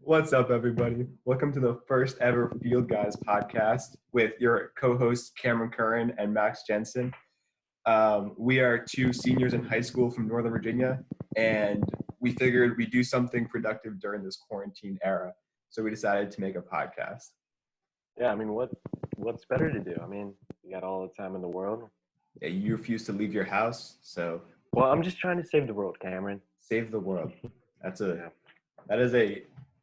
What's up, everybody? Welcome to the first ever Field Guys podcast with your co-hosts Cameron Curran and Max Jensen. We are two seniors in high school from Northern Virginia, and we figured we'd do something productive during this quarantine era. So we decided to make a podcast. Yeah, I mean, what's better to do? I mean, you got all the time in the world. Yeah, you refuse to leave your house, so Well, I'm just trying to save the world, Cameron. save the world. That is a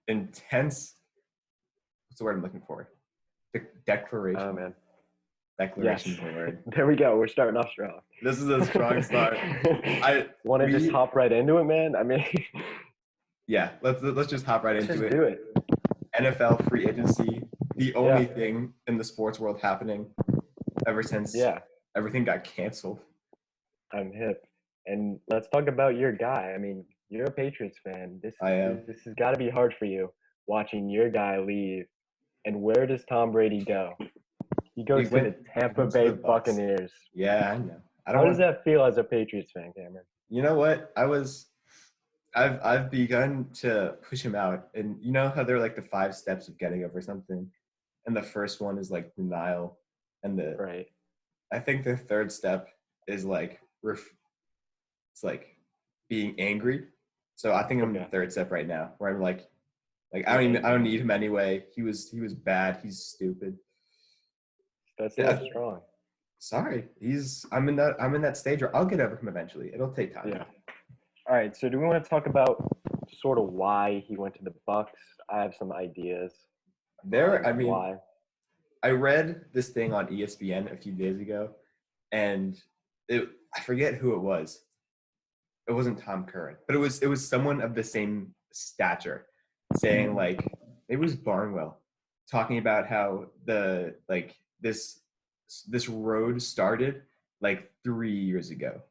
intense. What's the word I'm looking for? Declaration. Oh man. Declaration is the word. There we go. We're starting off strong. This is a strong start. I want to just hop right into it, man. I mean, yeah, let's just hop right into just it. do it. NFL free agency, the only thing in the sports world happening ever since everything got canceled. I'm hip. And let's talk about your guy. I mean, you're a Patriots fan. This has got to be hard for you watching your guy leave. And where does Tom Brady go? He goes to the Tampa Bay Buccaneers. Yeah, I know. How does that feel as a Patriots fan, Cameron? You know what? I've begun to push him out. And you know how there are like the 5 steps of getting over something? And the first one is like denial. And I think the third step is like it's like being angry. So I think I'm in the third step right now, where I'm like I don't need him anyway. He was bad. He's stupid. That's strong. Sorry, I'm in that stage where I'll get over him eventually. It'll take time. Yeah. All right. So do we want to talk about sort of why he went to the Bucs? I have some ideas. Why? I read this thing on ESPN a few days ago, and I forget who it was. It wasn't Tom Curran, but it was someone of the same stature, saying like it was Barnwell, talking about how this road started like 3 years ago.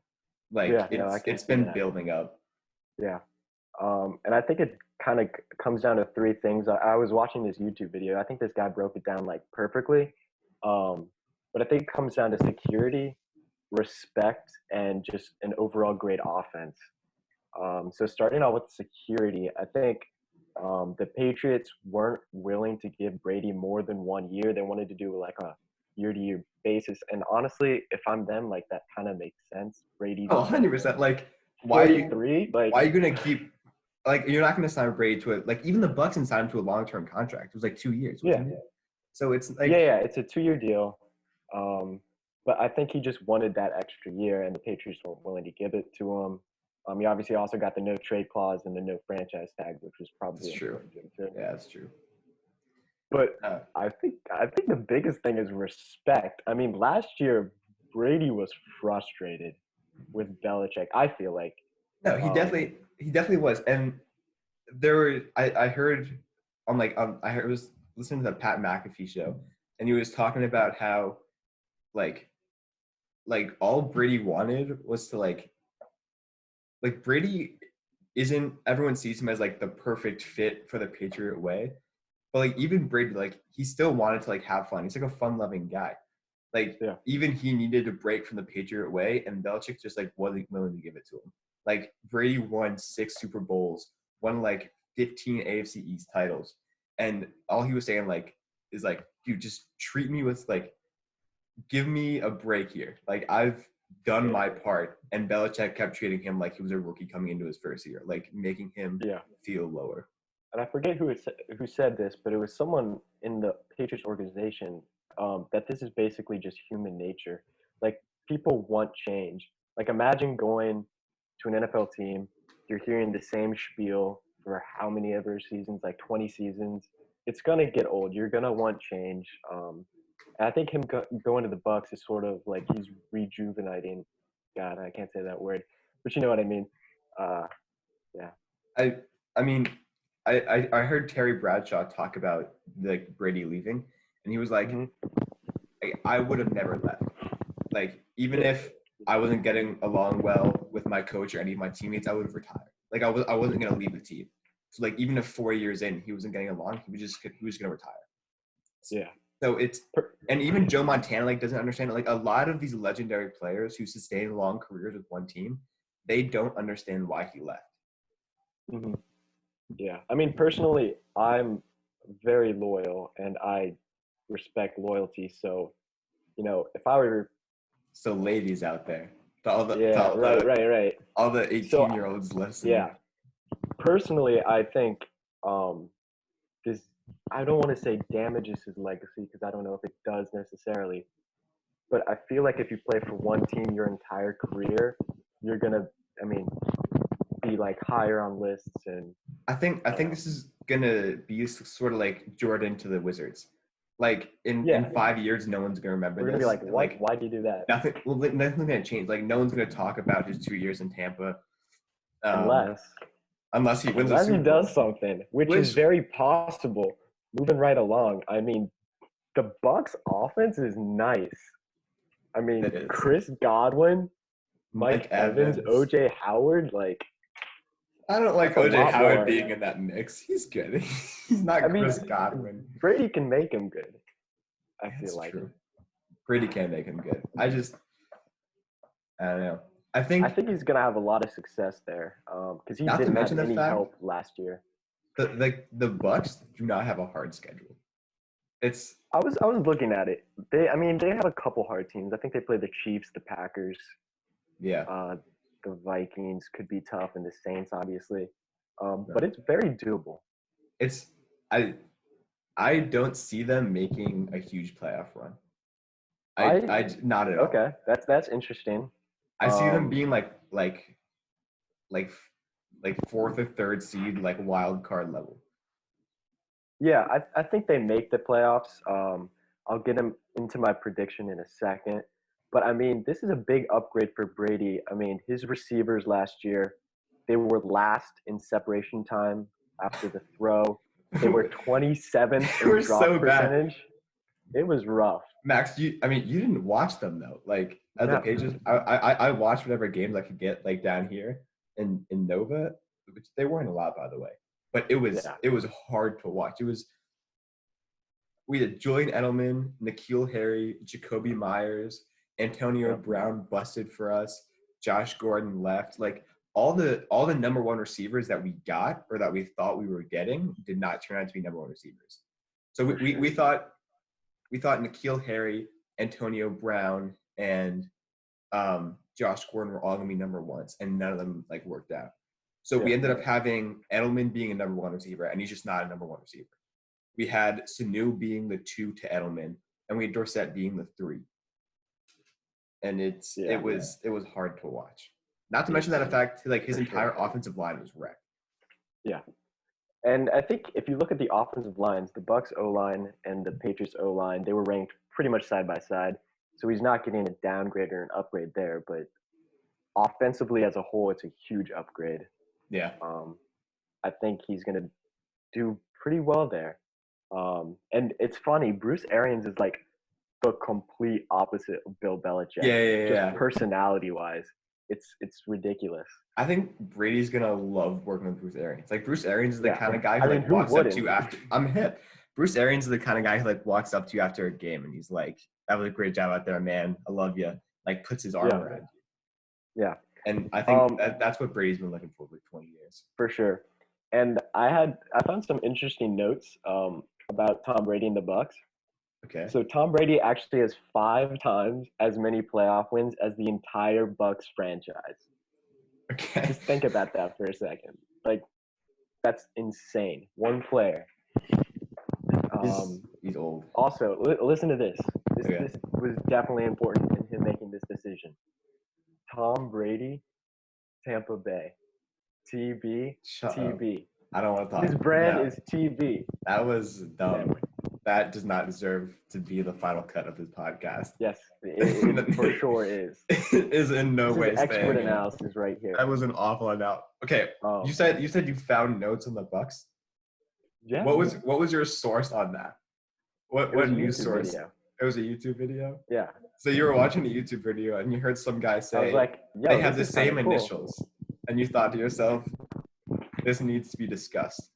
It's been building up. Yeah. And I think it kind of comes down to 3 things. I was watching this YouTube video. I think this guy broke it down like perfectly. But I think it comes down to security, respect, and just an overall great offense. So starting out with security, I think the Patriots weren't willing to give Brady more than 1 year. They wanted to do like a year-to-year basis. And honestly, if I'm them, like that kind of makes sense. Brady's 100%. Like, why are you going to keep you're not going to sign Brady to it? Like even the Bucs didn't sign him to a long-term contract. It was like 2 years. Wasn't it? So it's like it's a 2-year deal. But I think he just wanted that extra year, and the Patriots weren't willing to give it to him. He obviously also got the no trade clause and the no franchise tag, which was probably true. Yeah, that's true. But I think the biggest thing is respect. I mean, last year Brady was frustrated with Belichick. I feel like he definitely was. And I heard I was listening to the Pat McAfee show, and he was talking about how like all Brady wanted was to like Brady isn't, everyone sees him as like the perfect fit for the Patriot way, but like even Brady, like he still wanted to like have fun. He's like a fun-loving guy. Even he needed a break from the Patriot way, and Belichick just like wasn't willing to give it to him. Like Brady won 6 Super Bowls, won like 15 AFC East titles, and all he was saying is dude, just treat me with give me a break here. Like I've done my part, and Belichick kept treating him like he was a rookie coming into his first year, like making him feel lower. And I forget who said this, but it was someone in the Patriots organization that this is basically just human nature. Like people want change. Like imagine going to an NFL team, you're hearing the same spiel for how many ever seasons, like 20 seasons. It's gonna get old. You're gonna want change. And I think him going to the Bucs is sort of like he's rejuvenating. God, I can't say that word, but you know what I mean. I mean, I heard Terry Bradshaw talk about Brady leaving, and he was like, I would have never left. Like even if I wasn't getting along well with my coach or any of my teammates, I would have retired. Like I wasn't gonna leave the team. So like even if 4 years in he wasn't getting along, he was gonna retire. Yeah. So and even Joe Montana doesn't understand it. Like a lot of these legendary players who sustain long careers with one team, they don't understand why he left. Mm-hmm. Yeah. I mean, personally, I'm very loyal and I respect loyalty. So, if I were, So ladies out there, to all the to yeah, all right, the right, right. all the So, 18-year-olds listening. yeah, personally, I think um, this, I don't want to say damages his legacy because I don't know if it does necessarily, but I feel like if you play for one team your entire career, you're going to, I mean, be like higher on lists and I don't I think know. this is gonna be sort of like Jordan to the Wizards. Like in Yeah, 5 years, no one's gonna remember we're going to be this, like, and what? like Why do you do that? nothing's gonna change. Like no one's gonna talk about his 2 years in Tampa, um, Unless unless he wins a unless he Super does Bowl. something, which is Which very possible. Moving right along, I mean, the Bucks offense is nice. I mean, it is. Chris Godwin, Mike Mike Evans, Evans. OJ Howard, like I don't like that's a OJ lot Howard more. being in that mix. He's good. He's I not mean, Chris Godwin. Brady can make him good. I feel That's like. true. Brady can make him good. I don't know. I I think think he's gonna have a lot of success there because he not to didn't have mention the any fact help last year. the Bucks do not have a hard schedule. It's I was looking at it. They have a couple hard teams. I think they play the Chiefs, the Packers, yeah. uh, the Vikings could be tough, and the Saints, obviously. But No. it's very doable. It's I I don't see them making a huge playoff run. I I not at all. Okay, that's interesting. I see them Um, being like like fourth or third seed, like wild card level. yeah, I think they make the playoffs. I'll get him into my prediction in a second. But I mean, this is a big upgrade for Brady. I mean, his receivers last year, they were last in separation time after the throw. They were 27th They in were so drop bad. percentage. It was rough. Max, I mean, you didn't watch them though. Like as a No, Patriots, I watched whatever games I could get like down here in Nova, which they weren't a lot by the way, but yeah, it was hard to watch. We had Julian Edelman, N'Keal Harry, Jacoby Myers, Antonio yeah, Brown busted for us, Josh Gordon left. Like all the number one receivers that we got or that we thought we were getting did not turn out to be number one receivers. So for we sure. thought N'Keal Harry, Antonio Brown, and Josh Gordon were all gonna be number ones, and none of them like worked out. So Yeah, we ended up having Edelman being a number one receiver, and he's just not a number one receiver. We had Sanu being the 2 to Edelman, and we had Dorsett being the 3. And yeah, it was hard to watch. Not to mention that it's in fact, like his for entire sure. offensive line was wrecked. Yeah. And I think if you look at the offensive lines, the Bucks O line and the Patriots O line, they were ranked pretty much side by side. So he's not getting a downgrade or an upgrade there, but offensively as a whole, it's a huge upgrade. Yeah. Um, I think he's going to do pretty well there. And it's funny, Bruce Arians is like the complete opposite of Bill Belichick, just Yeah. personality wise. It's ridiculous. I think Brady's gonna love working with Bruce Arians. Like Bruce Arians is the Yeah. kind of guy I who mean, like who walks up to wouldn't? you after I'm hip. Bruce Arians is the kind of guy who like walks up to you after a game and he's like, "That was a great job out there, man. I love you." Like puts his arm Yeah. around you. Yeah. And I think Um, that's what Brady's been looking for 20 years. for sure. And I found some interesting notes about Tom Brady and the Bucks. Okay. So Tom Brady actually has 5 times as many playoff wins as the entire Bucks franchise. Okay. Just think about that for a second. Like that's insane. One player. He's old. Also, listen to this. Okay. This was definitely important in him making this decision. Tom Brady, Tampa Bay, TB, Shut up. TB. I don't want to talk. His brand No, is TB. that was dumb. Never. That does not deserve to be the final cut of this podcast. Yes, it for sure is. It is in no This is way expert staying in. analysis right here. That was an awful amount. Okay, you Um, said you found notes on the Bucks. yeah, What was your source on that? it was What a news YouTube source? video. It was a YouTube video. Yeah, So you were watching a YouTube video and you heard some guy I was say like, they yo, have this the is kind same of cool. initials, and you thought to yourself, this needs to be discussed.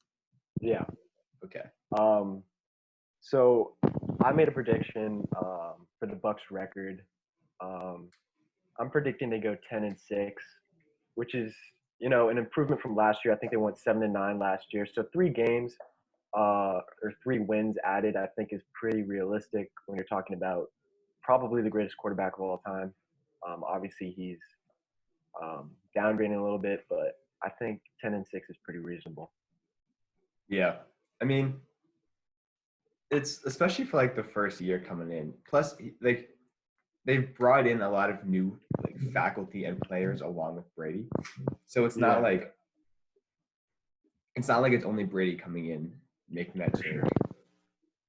Yeah. Okay. So I made a prediction for the Bucks record. I'm predicting they go 10-6, which is an improvement from last year. I think they went 7-9 last year. So 3 games, or 3 wins added, I think is pretty realistic when you're talking about probably the greatest quarterback of all time. Obviously, he's downgrading a little bit, but I think 10-6 is pretty reasonable. Yeah, I mean, it's especially for like the first year coming in. Plus, like they've brought in a lot of new like faculty and players along with Brady, so it's not like it's only Brady coming in making that change.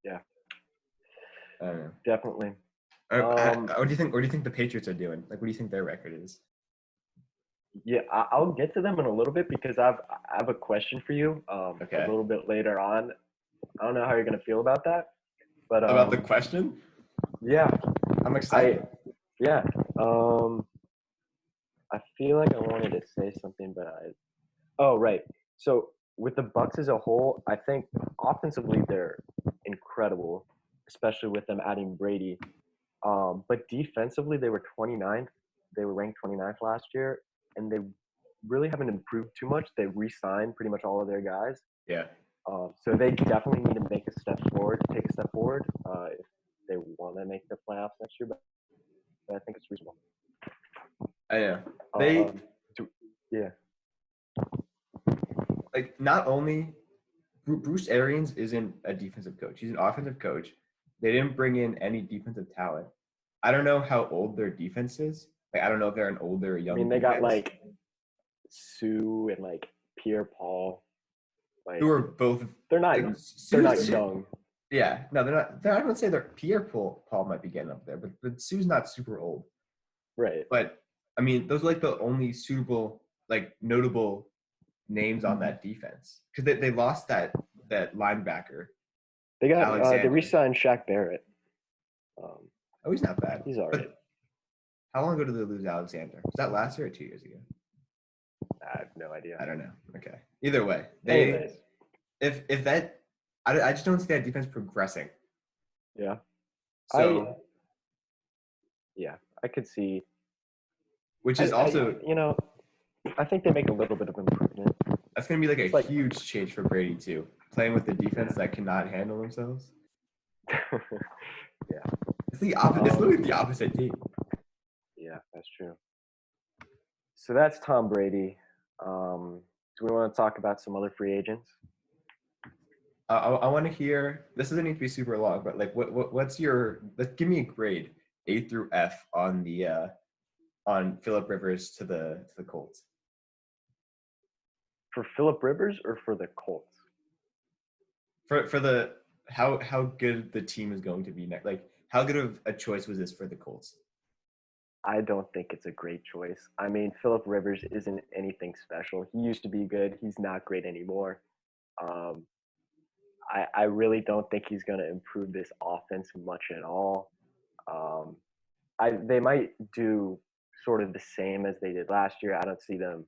Yeah, I don't know. definitely. What do you think? What do you think the Patriots are doing? Like, what do you think their record is? Yeah, I'll get to them in a little bit because I have a question for you. Okay. A little bit later on. I don't know how you're gonna feel about that, but about the question? Yeah, I'm excited. Yeah. I feel like I wanted to say something, but Oh, right. So with the Bucks as a whole, I think offensively they're incredible, especially with them adding Brady. But defensively they were 29th. They were ranked 29th last year, and they really haven't improved too much. They re-signed pretty much all of their guys. Yeah. So they definitely need to take a step forward, if they want to make the playoffs next year. But I think it's reasonable. They yeah. Like not only Bruce Arians isn't a defensive coach; he's an offensive coach. They didn't bring in any defensive talent. I don't know how old their defense is. Like I don't know if they're an older or young. I mean, they defense. got like Sue and like Pierre-Paul. Like, who are both? They're not. Like, they're not young. Yeah, no, they're not. I wouldn't say they're Pierre-Paul might be getting up there, but Sue's not super old. Right. But I mean, those are like the only suitable, like notable names on that defense because they lost that linebacker. They got they re-signed Shaq Barrett. Oh, he's not bad. He's all right. How long ago did they lose Alexander? Was that last year or 2 years ago? I have no idea. I don't know. Okay. Either way, Anyways. if that, I just don't see that defense progressing. Yeah. So. I could see. Which is also. I think they make a little bit of improvement. That's going to be like a huge change for Brady too, playing with the defense that cannot handle themselves. Yeah. It's the opposite. It's literally the opposite team. Yeah, that's true. So that's Tom Brady. Do we want to talk about some other free agents? I want to hear. This doesn't need to be super long, but like, what's your? Give me a grade A through F on the on Phillip Rivers to the Colts. For Phillip Rivers or for the Colts? For the how good the team is going to be next. Like, how good of a choice was this for the Colts? I don't think it's a great choice. I mean, Phillip Rivers isn't anything special. He used to be good. He's not great anymore. I really don't think he's going to improve this offense much at all. They might do sort of the same as they did last year. I don't see them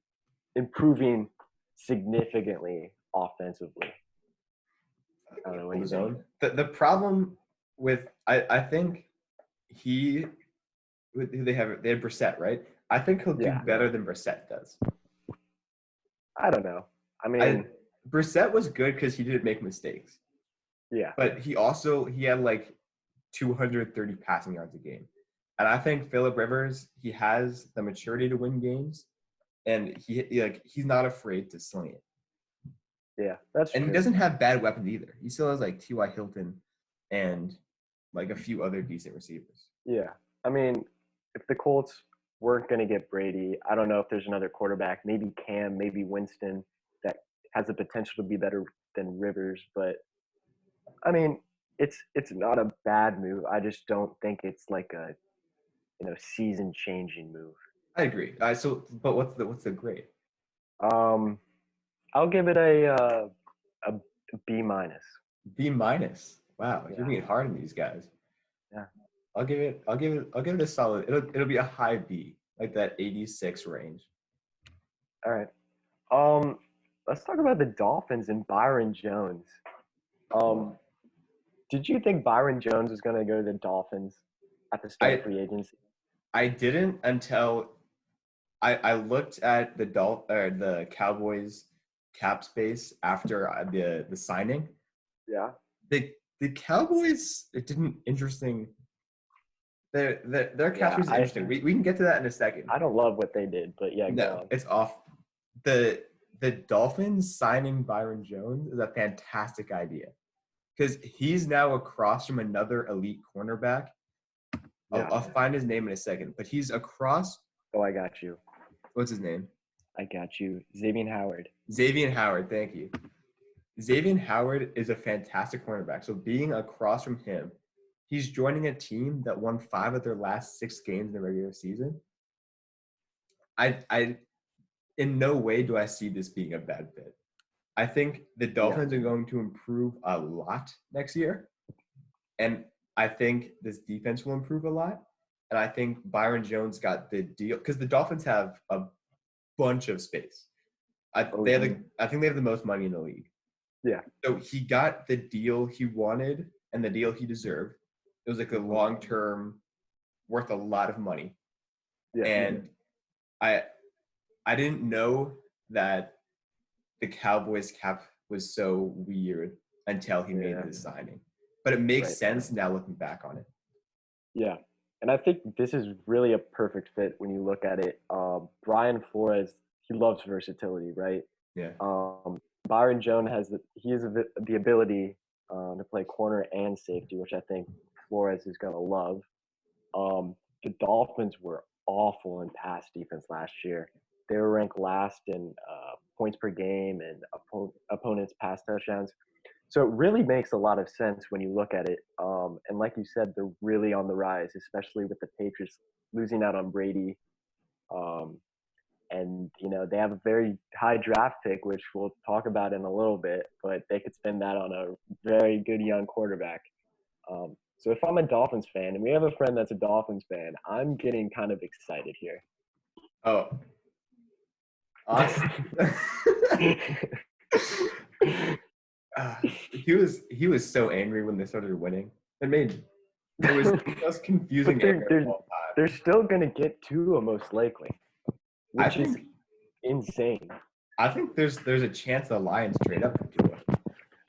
improving significantly offensively. I don't know what you think. The problem with I think they have Brissett, right? I think he'll do better than Brissett does. I don't know. I mean, Brissett was good because he didn't make mistakes. Yeah. But he had like 230 passing yards a game. And I think Phillip Rivers, he has the maturity to win games, and he's not afraid to sling it. Yeah, that's true. And he doesn't have bad weapons either. He still has like T.Y. Hilton and like a few other decent receivers. Yeah. I mean, if the Colts weren't going to get Brady, I don't know if there's another quarterback, maybe Cam, maybe Winston, that has the potential to be better than Rivers. But, I mean, it's not a bad move. I just don't think it's like a season-changing move. I agree. But what's the grade? I'll give it a B minus. B minus. Wow, you're being hard on these guys. Yeah. I'll give it a solid. It'll be a high B, like that 86 range. All right. Let's talk about the Dolphins and Byron Jones. Did you think Byron Jones was going to go to the Dolphins at the start of free agency? I didn't until I looked at the Cowboys cap space after the signing. Yeah. The Cowboys, it didn't interesting. Their cap space is interesting. We can get to that in a second. I don't love what they did, but yeah, No, go on. it's off. The Dolphins signing Byron Jones is a fantastic idea because he's now across from another elite cornerback. Yeah. I'll find his name in a second, but he's across. Oh, I got you. What's his name? I got you. Xavier Howard. Xavier Howard, thank you. Xavier Howard is a fantastic cornerback. So being across from him, he's joining a team that won 5 of their last 6 games in the regular season. I in no way do I see this being a bad fit. I think the Dolphins are going to improve a lot next year. And I think this defense will improve a lot. And I think Byron Jones got the deal because the Dolphins have a bunch of space. I think they have the most money in the league. Yeah. So he got the deal he wanted and the deal he deserved. It was like a long term, worth a lot of money. Yeah. And I didn't know that the Cowboys cap was so weird until he made this signing. But it makes sense now looking back on it. Yeah. And I think this is really a perfect fit when you look at it. Brian Flores, he loves versatility, right? Yeah. Byron Jones has the ability to play corner and safety, which I think Flores is going to love. The Dolphins were awful in pass defense last year. They were ranked last in points per game and opponents' pass touchdowns. So it really makes a lot of sense when you look at it. And like you said, they're really on the rise, especially with the Patriots losing out on Brady. And, they have a very high draft pick, which we'll talk about in a little bit, but they could spend that on a very good young quarterback. So if I'm a Dolphins fan, and we have a friend that's a Dolphins fan, I'm getting kind of excited here. Oh. Awesome. He was so angry when they started winning. It was just confusing. They're still going to get Tua most likely, which is insane. I think there's a chance the Lions trade up for Tua.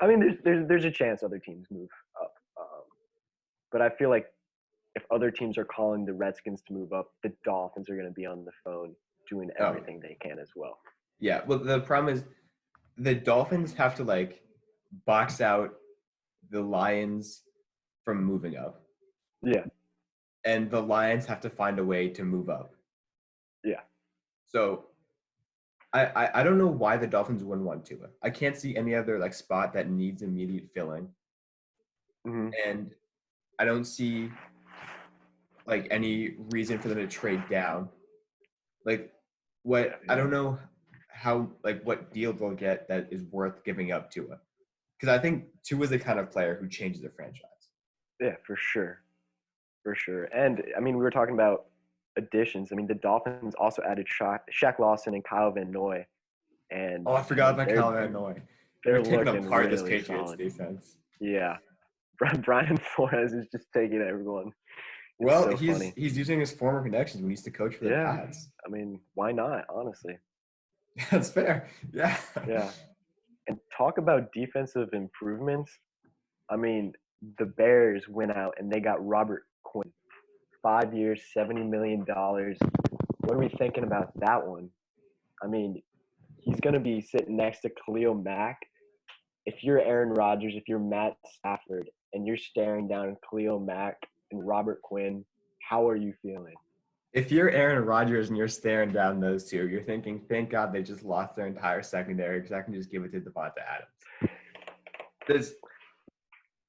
I mean, there's a chance other teams move up, but I feel like if other teams are calling the Redskins to move up, the Dolphins are going to be on the phone doing everything they can as well. Yeah, well, the problem is the Dolphins have to box out the Lions from moving up. Yeah. And the Lions have to find a way to move up. Yeah. So I don't know why the Dolphins wouldn't want Tua. I can't see any other spot that needs immediate filling. Mm-hmm. And I don't see any reason for them to trade down. I don't know how what deal they'll get that is worth giving up Tua. Because I think Tua's the kind of player who changes the franchise. Yeah, for sure. For sure. And I mean, we were talking about additions. I mean, the Dolphins also added Shaq Lawson and Kyle Van Noy. And I forgot about Kyle Van Noy. They're taking apart really this Patriots defense. Yeah. Brian Flores is just taking everyone. Well, he's using his former connections when he used to coach for the Pats. I mean, why not, honestly? That's fair. Yeah. Yeah. And talk about defensive improvements. I mean, the Bears went out and they got Robert Quinn. 5 years, $70 million. What are we thinking about that one? I mean, he's going to be sitting next to Khalil Mack. If you're Aaron Rodgers, if you're Matt Stafford, and you're staring down Khalil Mack and Robert Quinn, how are you feeling? If you're Aaron Rodgers and you're staring down those two, you're thinking, thank God they just lost their entire secondary because I can just give it to Devonta Adams.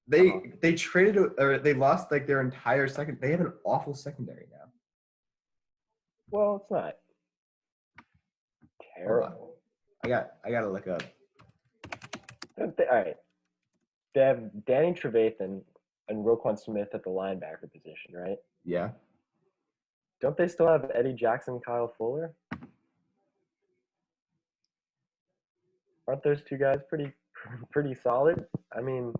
They traded or they lost their entire second. They have an awful secondary now. Well, it's not terrible. I got to look up. All right. They have Danny Trevathan and Roquan Smith at the linebacker position, right? Yeah. Don't they still have Eddie Jackson, Kyle Fuller? Aren't those two guys pretty solid? I mean,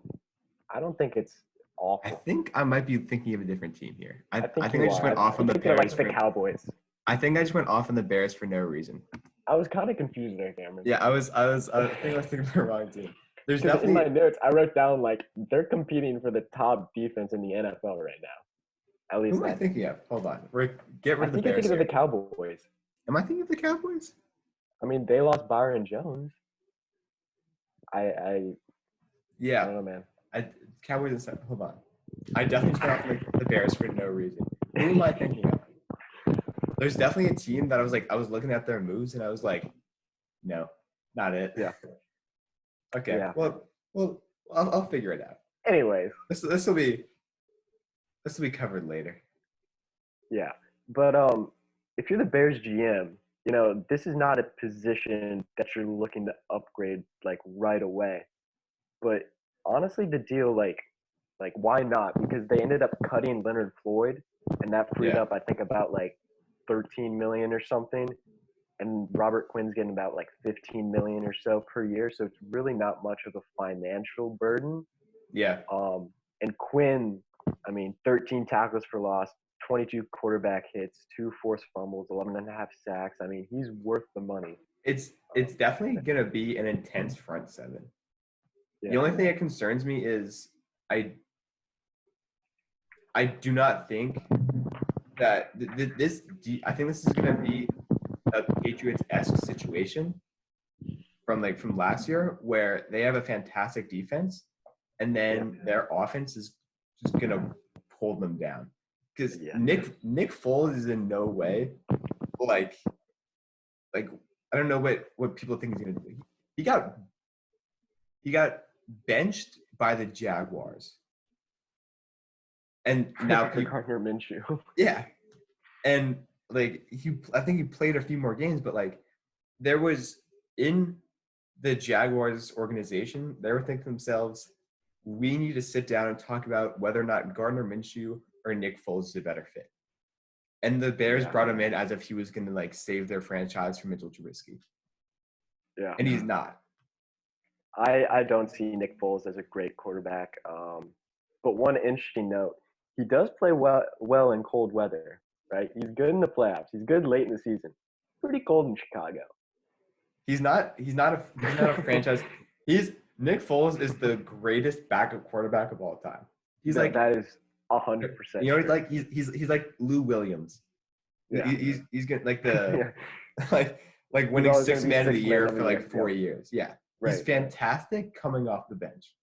I don't think it's awful. I think I might be thinking of a different team here. I think I are. just went off on the Bears. The Cowboys. I think I just went off on the Bears for no reason. I was kind of confused there, Cameron. Yeah, I think I was thinking of the wrong team. There's Because in my definitely. notes, I wrote down like they're competing for the top defense in the NFL right now. At Who least am I I think. thinking of? Hold on. Get rid I of the think you're Bears thinking of the here. Cowboys. Am I thinking of the Cowboys? I mean, they lost Byron Jones. I Yeah. don't know, man. Cowboys and hold on. I definitely just went off on the Bears for no reason. Who am I thinking of? There's definitely a team that I was looking at their moves and I was like, no, not it. Yeah. Okay. Yeah. Well, I'll figure it out. Anyways. This will be covered later. Yeah. But if you're the Bears GM, this is not a position that you're looking to upgrade like right away. But honestly, the deal like why not? Because they ended up cutting Leonard Floyd, and that freed up I think about like 13 million or something. And Robert Quinn's getting about like 15 million or so per year, so it's really not much of a financial burden. Yeah. And Quinn, I mean, 13 tackles for loss, 22 quarterback hits, 2 forced fumbles, 11 and a half sacks. I mean, he's worth the money. It's definitely gonna be an intense front seven. Yeah. The only thing that concerns me is I do not think that I think this is gonna be a Patriots-esque situation from last year where they have a fantastic defense and then their offense is just gonna pull them down. Because Nick Foles is in no way like I don't know what people think he's gonna do. He got benched by the Jaguars. And now Gardner Minshew. Yeah. And I think he played a few more games, but there was in the Jaguars organization, they were thinking to themselves, we need to sit down and talk about whether or not Gardner Minshew or Nick Foles is a better fit. And the Bears brought him in as if he was going to save their franchise from Mitchell Trubisky. Yeah. And he's not. I don't see Nick Foles as a great quarterback. But one interesting note, he does play well in cold weather, right? He's good in the playoffs. He's good late in the season. Pretty cold in Chicago. He's not a franchise. Nick Foles is the greatest backup quarterback of all time. He's that is 100%. You know, he's like Lou Williams. Yeah. He's good like winning sixth man of the year for 4 years. Yeah. He's fantastic coming off the bench.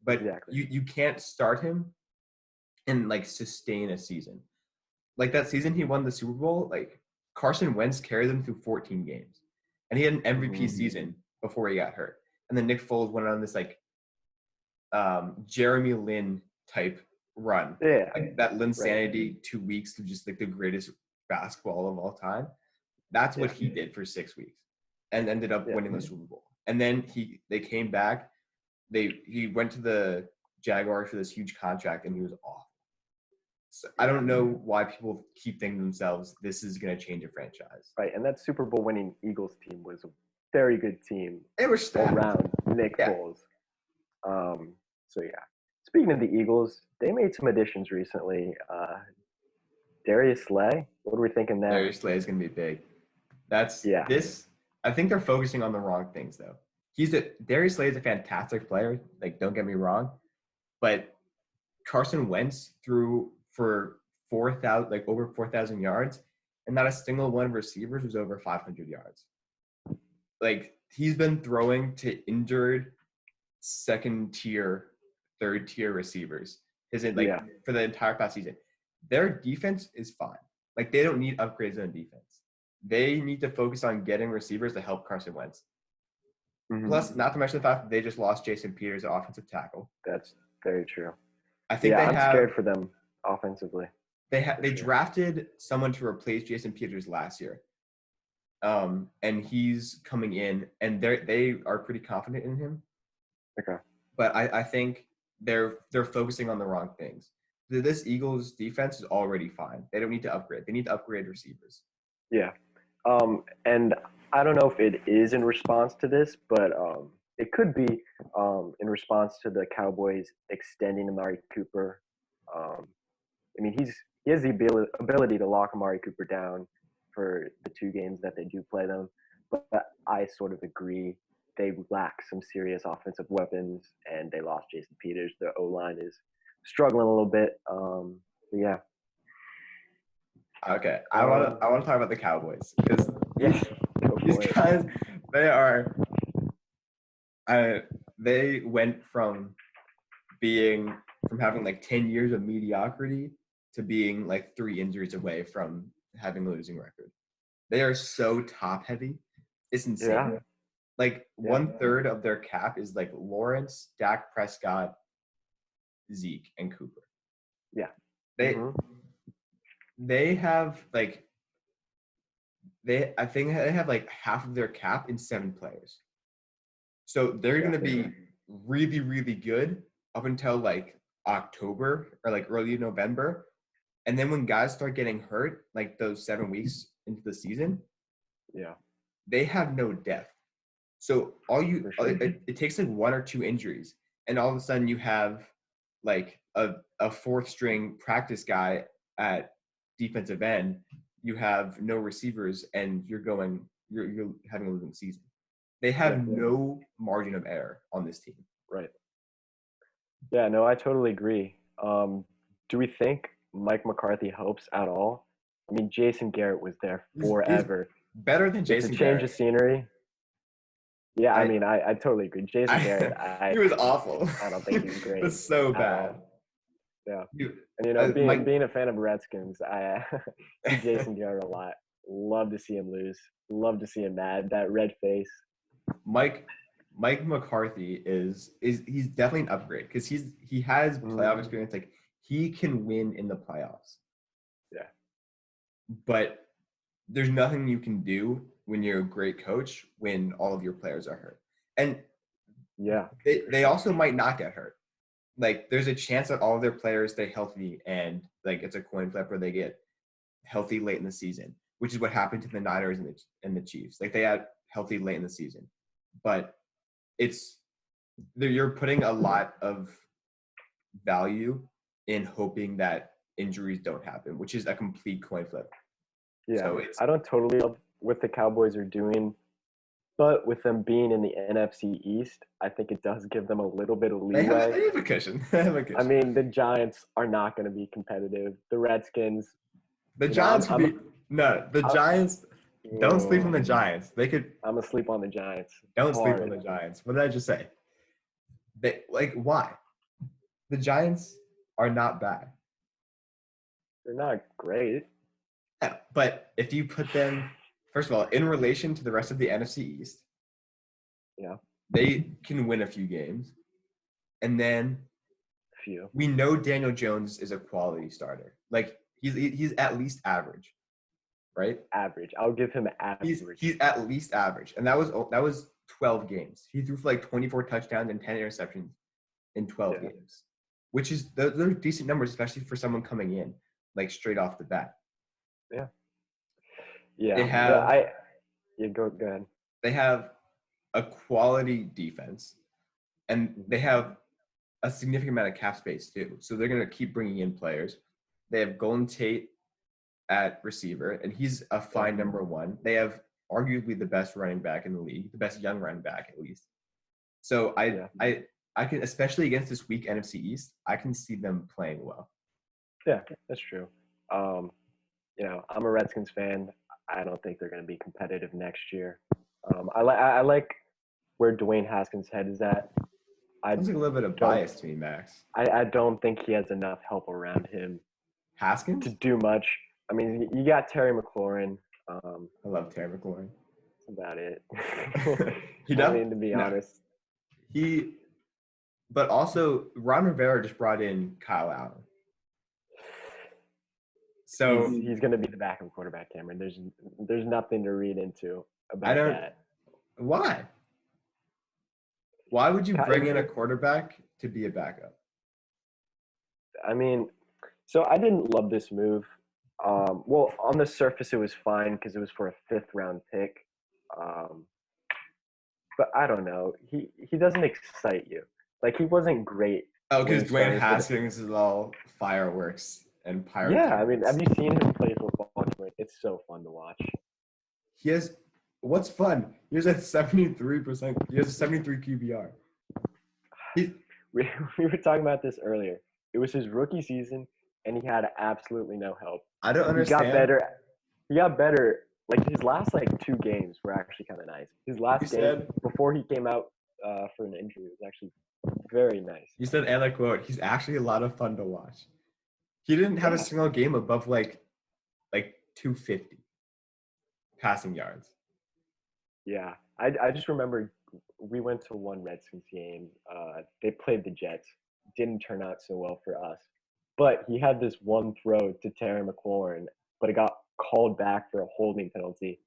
But you can't start him and sustain a season. Like that season he won the Super Bowl, Carson Wentz carried them through 14 games. And he had an MVP season before he got hurt. And then Nick Foles went on this Jeremy Lin type run. Yeah. That Linsanity 2 weeks of just the greatest basketball of all time. That's what he did for 6 weeks and ended up winning the Super Bowl. And then they came back. He went to the Jaguars for this huge contract and he was awful. So I don't know why people keep thinking to themselves, this is going to change a franchise. Right, and that Super Bowl winning Eagles team was a very good team. They were stacked around Nick Foles. So yeah. Speaking of the Eagles, they made some additions recently. Darius Slay, what are we thinking there? Darius Slay is going to be big. I think they're focusing on the wrong things though. Darius Slay is a fantastic player. Don't get me wrong, but Carson Wentz threw for 4,000, over 4,000 yards, and not a single one of receivers was over 500 yards. He's been throwing to injured second tier, third tier receivers. For the entire past season, their defense is fine. They don't need upgrades on defense. They need to focus on getting receivers to help Carson Wentz. Mm-hmm. Plus, not to mention the fact that they just lost Jason Peters, an offensive tackle. That's very true. I think I'm scared for them offensively. They drafted someone to replace Jason Peters last year, and he's coming in, and they are pretty confident in him. Okay. But I think they're focusing on the wrong things. This Eagles defense is already fine. They don't need to upgrade. They need to upgrade receivers. Yeah. And I don't know if it is in response to this, but it could be in response to the Cowboys extending Amari Cooper. I mean, he has the ability to lock Amari Cooper down for the 2 games that they do play them. But I sort of agree. They lack some serious offensive weapons, and they lost Jason Peters. Their O-line is struggling a little bit. But yeah. Okay, I want to talk about the Cowboys because these guys, they are. They went from having like 10 years of mediocrity to being like 3 injuries away from having a losing record. They are so top heavy. It's insane. Yeah. Like 1/3 of their cap is like Lawrence, Dak Prescott, Zeke, and Cooper. Yeah. They have like I think they have like half of their cap in 7 players. So they're going to be really, really good up until like October or like early November. And then when guys start getting hurt, like those 7 weeks into the season, they have no depth. So it takes like 1 or 2 injuries, and all of a sudden you have like a 4th string practice guy at defensive end. You have no receivers, and you're having a losing season. They have no margin of error on this team. Right. Yeah, no, I totally agree. Do we think Mike McCarthy helps at all? I mean, Jason Garrett was there forever. He's better than Jason Garrett. Change of scenery. Yeah, I mean, I totally agree. Jason Garrett, he was awful. I don't think he's great. It was so bad. Yeah. And being a fan of Redskins, I see Jason Garrett a lot. Love to see him lose. Love to see him mad. That red face. Mike McCarthy he's definitely an upgrade because he has playoff experience. Like he can win in the playoffs. Yeah. But there's nothing you can do when you're a great coach when all of your players are hurt. And they also might not get hurt. Like there's a chance that all of their players stay healthy and like it's a coin flip where they get healthy late in the season, which is what happened to the Niners and the Chiefs. Like they had healthy late in the season. But you're putting a lot of value in hoping that injuries don't happen, which is a complete coin flip. Yeah, so I don't totally love what the Cowboys are doing, but with them being in the NFC East, I think it does give them a little bit of leeway. They have a cushion. I mean, the Giants are not going to be competitive. The Redskins. The Giants Giants. Don't sleep on the Giants. They could. I'm gonna sleep on the Giants. Don't sleep on the Giants. What did I just say? Why? The Giants are not bad. They're not great. Yeah, but if you put them, first of all, in relation to the rest of the NFC East, they can win a few games, and then we know Daniel Jones is a quality starter. Like he's at least average. Right? Average. I'll give him average. He's at least average. And that was 12 games. He threw for like 24 touchdowns and 10 interceptions in 12 games, which is those are decent numbers, especially for someone coming in like straight off the bat. Yeah. Go ahead. They have a quality defense, and they have a significant amount of cap space too. So they're going to keep bringing in players. They have Golden Tate at receiver, and he's a fine number 1. They have arguably the best running back in the league, the best young running back at least. So I can, especially against this weak NFC East, I can see them playing well. Yeah, that's true. I'm a Redskins fan. I don't think they're going to be competitive next year. I like where Dwayne Haskins' head is at. Sounds like a little bit of bias to me, Max. I don't think he has enough help around him. Haskins? To do much. I mean, you got Terry McLaurin. I love Terry McLaurin. That's about it. To be honest. But also, Ron Rivera just brought in Kyle Allen. So he's going to be the backup quarterback, Cameron. There's nothing to read into about that. Why? Why would you bring in a quarterback to be a backup? I mean, so I didn't love this move. Well, on the surface, it was fine because it was for a 5th round pick. But I don't know. He doesn't excite you. Like, he wasn't great. Oh, because Dwayne Haskins is all fireworks and pyrotechnics. Yeah, I mean, have you seen him play football? It's so fun to watch. He has what's fun? He has a 73%. He has a 73 QBR. We were talking about this earlier. It was his rookie season, and he had absolutely no help. I don't He got understand. better. He got better. Like his last 2 games were actually kind of nice. His last game before he came out for an injury was actually very nice. You said, and I quote, he's actually a lot of fun to watch. He didn't have a single game above like 250 passing yards. Yeah, I just remember we went to one Redskins game. They played the Jets. Didn't turn out so well for us. But he had this one throw to Terry McLaurin, but it got called back for a holding penalty.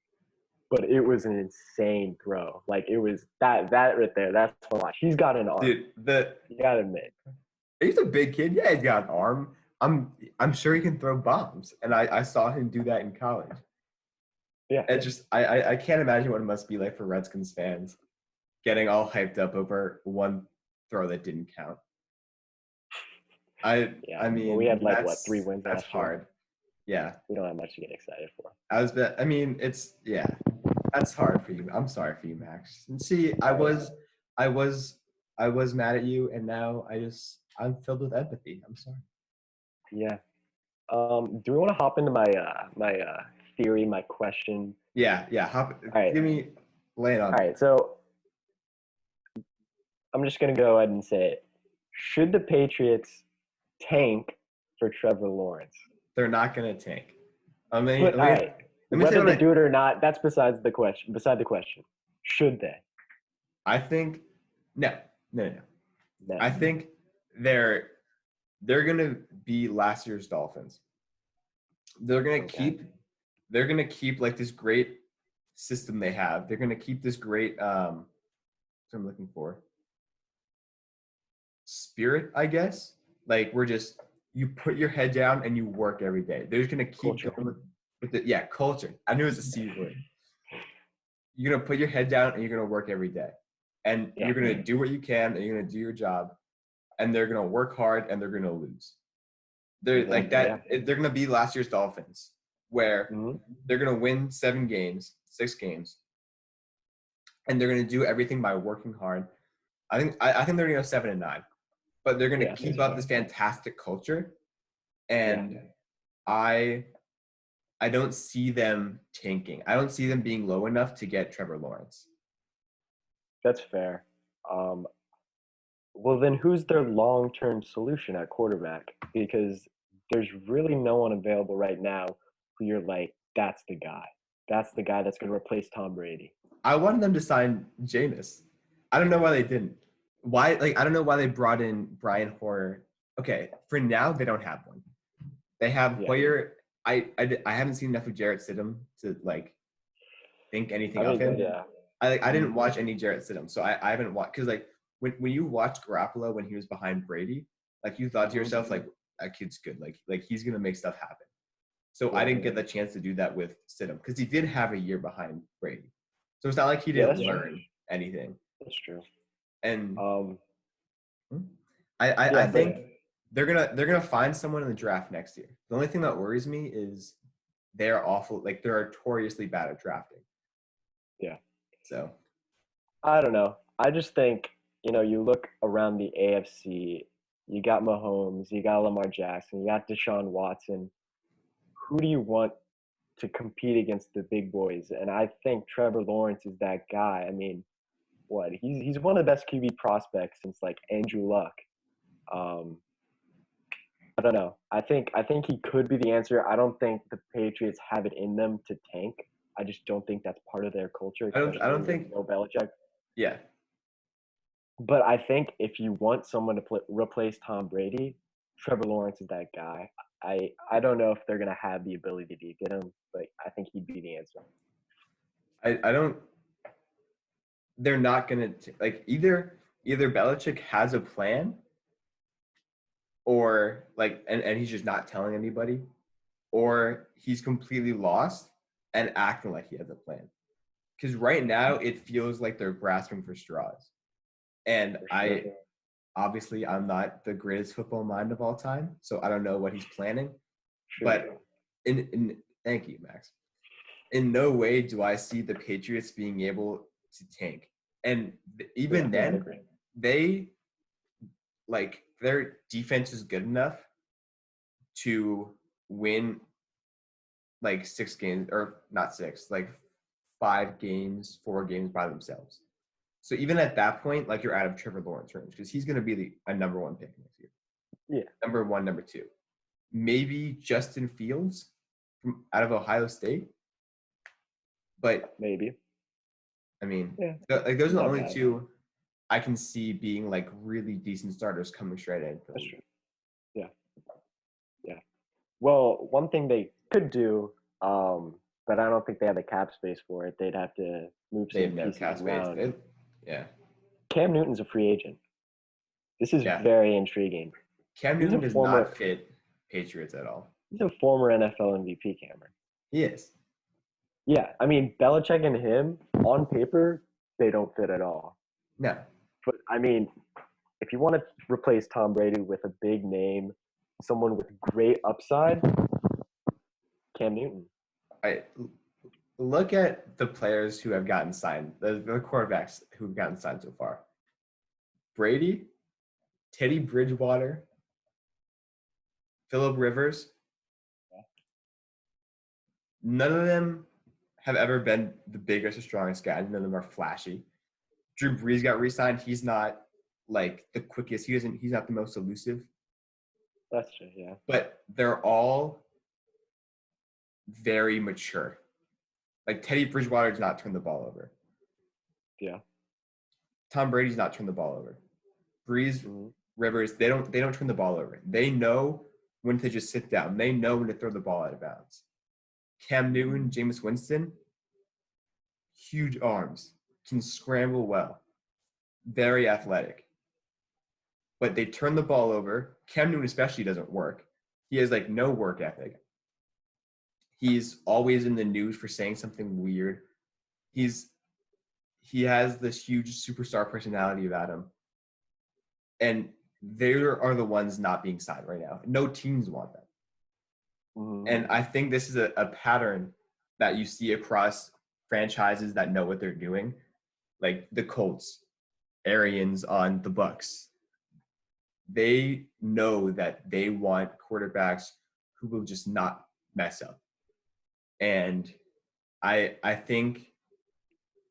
But it was an insane throw. Like it was that right there. That's fun to watch. He's got an arm. Dude, you gotta admit. He's a big kid. Yeah, he's got an arm. I'm sure he can throw bombs, and I saw him do that in college. Yeah. It just I can't imagine what it must be like for Redskins fans getting all hyped up over one throw that didn't count. I mean, well, we had 3 wins that's last hard. Year. Yeah. We don't have much to get excited for. That's hard for you. I'm sorry for you, Max. And see, I was mad at you, and now I'm filled with empathy. I'm sorry. Yeah. Do we want to hop into my theory, my question? Yeah. Hop. All right. Lay it on. All right. So I'm just gonna go ahead and say it. Should the Patriots tank for Trevor Lawrence? They're not gonna tank. I mean, whether they do it or not, that's beside the question. Should they? I think no. I think they're gonna be last year's Dolphins. They're gonna keep like this great system they have. They're gonna keep this great what I'm looking for. Spirit, I guess. Like you put your head down and you work every day. They're just gonna keep going with it. Yeah, culture. I knew it was a C word. You're gonna put your head down and you're gonna work every day. And you're gonna do what you can and you're gonna do your job. And they're gonna work hard and they're gonna lose. They're like that. They're gonna be last year's Dolphins, where they're gonna win 6 games, and they're gonna do everything by working hard. I think they're gonna go 7-9, but they're gonna keep up this fantastic culture, and I don't see them tanking. I don't see them being low enough to get Trevor Lawrence. That's fair. Well, then who's their long-term solution at quarterback? Because there's really no one available right now who you're like, that's the guy. That's the guy that's going to replace Tom Brady. I wanted them to sign Jameis. I don't know why they didn't. I don't know why they brought in Brian Hoyer. Okay, for now, they don't have one. They have Hoyer. I haven't seen enough of Jarrett Stidham to think anything of him. Yeah. I didn't watch any Jarrett Stidham, so I haven't watched because when you watched Garoppolo when he was behind Brady, you thought to yourself that kid's good, like he's gonna make stuff happen. So I didn't get the chance to do that with Stidham because he did have a year behind Brady, so it's not like he didn't learn anything. That's true. And I think they're gonna find someone in the draft next year. The only thing that worries me is they're awful. They're notoriously bad at drafting. Yeah. So I don't know. I just think, you look around the AFC, you got Mahomes, you got Lamar Jackson, you got Deshaun Watson. Who do you want to compete against the big boys? And I think Trevor Lawrence is that guy. I mean, he's one of the best QB prospects since Andrew Luck. I don't know. I think he could be the answer. I don't think the Patriots have it in them to tank. I just don't think that's part of their culture. I don't think no Belichick. Yeah. But I think if you want someone to replace Tom Brady, Trevor Lawrence is that guy. I don't know if they're gonna have the ability to get him, but I think he'd be the answer. I don't. They're not gonna either Belichick has a plan, or and he's just not telling anybody, or he's completely lost and acting like he has a plan. Because right now it feels like they're grasping for straws, and obviously I'm not the greatest football mind of all time, so I don't know what he's planning. But in Thank you, Max. In no way do I see the Patriots being able to tank. And even then, they their defense is good enough to win like 6 games, or not 6, like 5 games, 4 games by themselves. So even at that point, like you're out of Trevor Lawrence range because he's going to be a number 1 pick next year. Yeah. Number 1, number 2. Maybe Justin Fields from out of Ohio State. But maybe. I mean, like those are the only 2 I can see being like really decent starters coming straight in. That's true. Yeah. Yeah. Well, one thing they could do, but I don't think they have the cap space for it. They'd have to move some pieces around. Yeah. Cam Newton's a free agent. This is very intriguing. Cam Newton does not fit Patriots at all. He's a former NFL MVP, Cameron. He is. Yeah, I mean, Belichick and him, on paper, they don't fit at all. No. But, I mean, if you want to replace Tom Brady with a big name, someone with great upside, Cam Newton. Look at the players who have gotten signed, the quarterbacks who have gotten signed so far. Brady, Teddy Bridgewater, Phillip Rivers. None of them have ever been the biggest or strongest guy. None of them are flashy. Drew Brees got re-signed. He's not like the quickest. He's not the most elusive. That's true, yeah. But they're all very mature. Like Teddy Bridgewater does not turn the ball over. Yeah. Tom Brady's not turned the ball over. Brees, Rivers, they don't turn the ball over. They know when to just sit down. They know when to throw the ball out of bounds. Cam Newton, Jameis Winston, huge arms, can scramble well, very athletic. But they turn the ball over. Cam Newton especially doesn't work. He has like no work ethic. He's always in the news for saying something weird. He has this huge superstar personality about him. And they are the ones not being signed right now. No teams want them. And I think this is a pattern that you see across franchises that know what they're doing, like the Colts, Arians on the Bucks. They know that they want quarterbacks who will just not mess up. And I think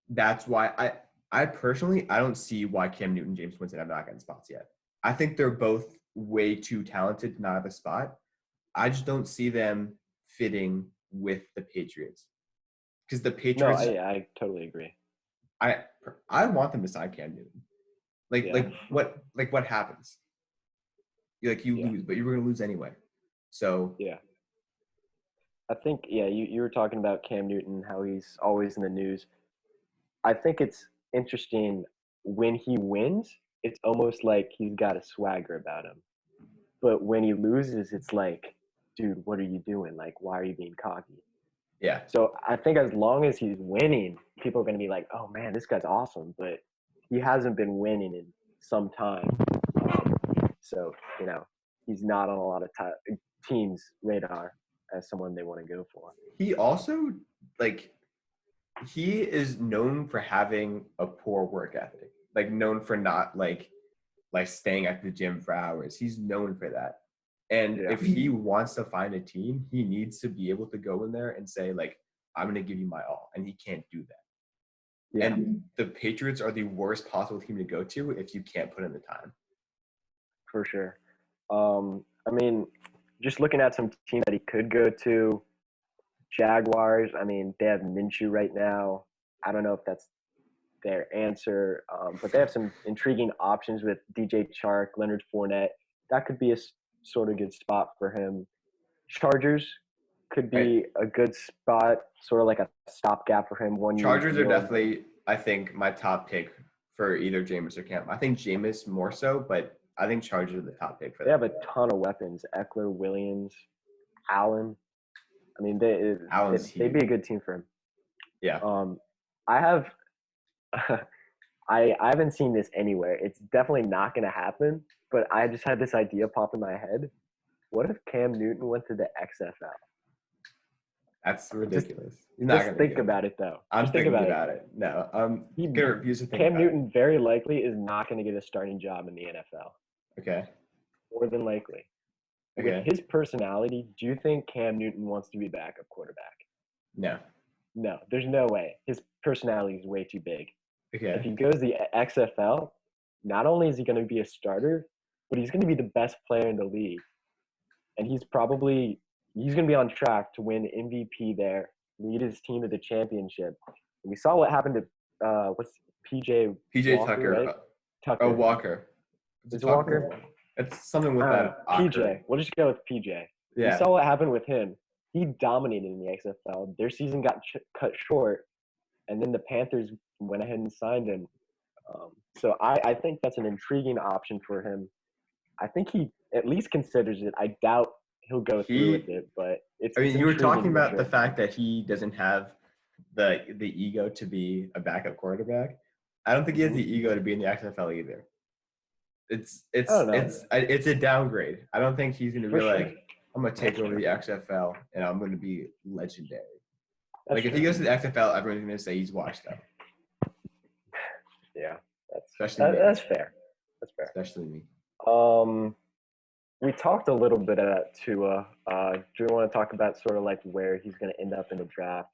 that's why I personally, I don't see why Cam Newton, Jameis Winston have not gotten spots yet. I think they're both way too talented to not have a spot. I just don't see them fitting with the Patriots. Because the Patriots... No, I totally agree. I want them to sign Cam Newton. Like what happens? You lose, but you were going to lose anyway. So... Yeah. I think, you were talking about Cam Newton, how he's always in the news. I think it's interesting when he wins, it's almost like he's got a swagger about him. But when he loses, it's like, dude, what are you doing? Like, why are you being cocky? Yeah. So I think as long as he's winning, people are going to be like, oh, man, this guy's awesome. But he hasn't been winning in some time. So, he's not on a lot of teams' radar as someone they want to go for. He also, he is known for having a poor work ethic. Like, known for not, like staying at the gym for hours. He's known for that. And if he wants to find a team, he needs to be able to go in there and say, like, I'm going to give you my all. And he can't do that. Yeah. And the Patriots are the worst possible team to go to if you can't put in the time. For sure. I mean, just looking at some teams that he could go to, Jaguars, I mean, they have Minshew right now. I don't know if that's their answer, but they have some intriguing options with DJ Chark, Leonard Fournette. That could be a sort of good spot for him. Chargers could be a good spot, sort of like a stopgap for him. Chargers are definitely, I think, my top pick for either Jameis or Cam. I think Jameis more so, but I think Chargers are the top pick for that. They have a ton of weapons. Eckler, Williams, Allen. I mean, they'd be a good team for him. Yeah. I haven't seen this anywhere. It's definitely not going to happen, but I just had this idea pop in my head. What if Cam Newton went to the XFL? That's ridiculous. He's not Just going to think do it. about it, though. I'm Just think thinking about about it. it. No, I'm going to refuse to think Cam about Newton very likely is not going to get a starting job in the NFL. it. Okay. More than likely. With Okay. his personality, do you think Cam Newton wants to be backup quarterback? No. No, there's no way. His personality is way too big. If Okay. he goes the XFL, not only is he going to be a starter, but he's going to be the best player in the league. And he's going to be on track to win MVP there, lead his team to the championship. And we saw what happened to PJ Walker, Tucker. right? Tucker. Oh, Walker. Is it Walker? It's something with that. PJ. We'll just go with PJ. Yeah. We saw what happened with him. He dominated in the XFL. Their season got cut short, and then the Panthers went ahead and signed him. So I think that's an intriguing option for him. I think he at least considers it. I doubt he'll go through with it, but it's. I mean, you were talking about the sure. fact that he doesn't have the ego to be a backup quarterback. I don't think he has the ego to be in the XFL either. It's a downgrade. I don't think he's going to be like, I'm going to take over the XFL and I'm going to be legendary. Like if he goes to the XFL, everyone's going to say he's washed up. Yeah, that's fair. That's fair. Especially me. We talked a little bit about Tua. Do you want to talk about sort of like where he's going to end up in the draft?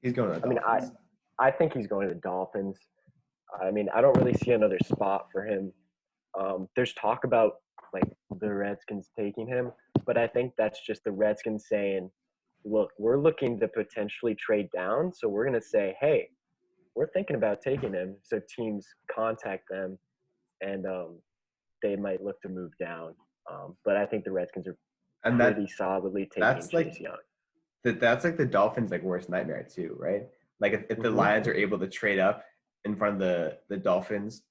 He's going to the Dolphins. I think he's going to the Dolphins. I mean, I don't really see another spot for him. There's talk about like the Redskins taking him, but I think that's just the Redskins saying, look, we're looking to potentially trade down, so we're going to say, hey, we're thinking about taking him. So teams contact them, and they might look to move down. But I think the Redskins are pretty solidly taking Chase Young. That's like the Dolphins' like worst nightmare too, right? Like if the Lions are able to trade up in front of the Dolphins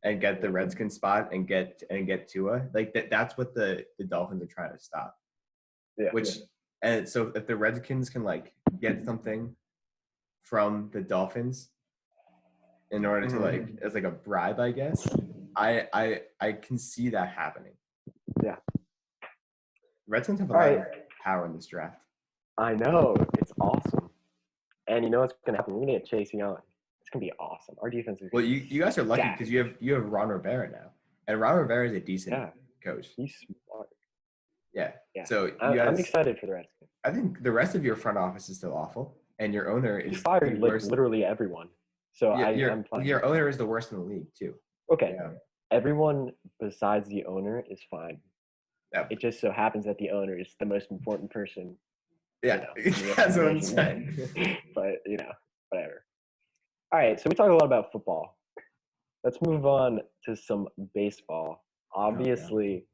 and get the Redskins spot and get Tua, like that's what the Dolphins are trying to stop. Yeah. And so if the Redskins can like get something from the Dolphins in order to like as like a bribe, I guess, I can see that happening. Yeah. Redskins have a lot of power in this draft. I know. It's awesome. And you know what's going to happen? We're going to get Chase Young. It's going to be awesome. Our defense is you guys are lucky because you have Ron Rivera now. And Ron Rivera is a decent coach. He's smart. Yeah. So I'm excited for the Redskins. I think the rest of your front office is still awful. And your owner is fired literally everyone. So I'm fine. Your owner is the worst in the league too. Okay. Yeah. Everyone besides the owner is fine. Yep. It just so happens that the owner is the most important person. Yeah, that's what I'm saying. But, whatever. All right, so we talk a lot about football. Let's move on to some baseball. Obviously,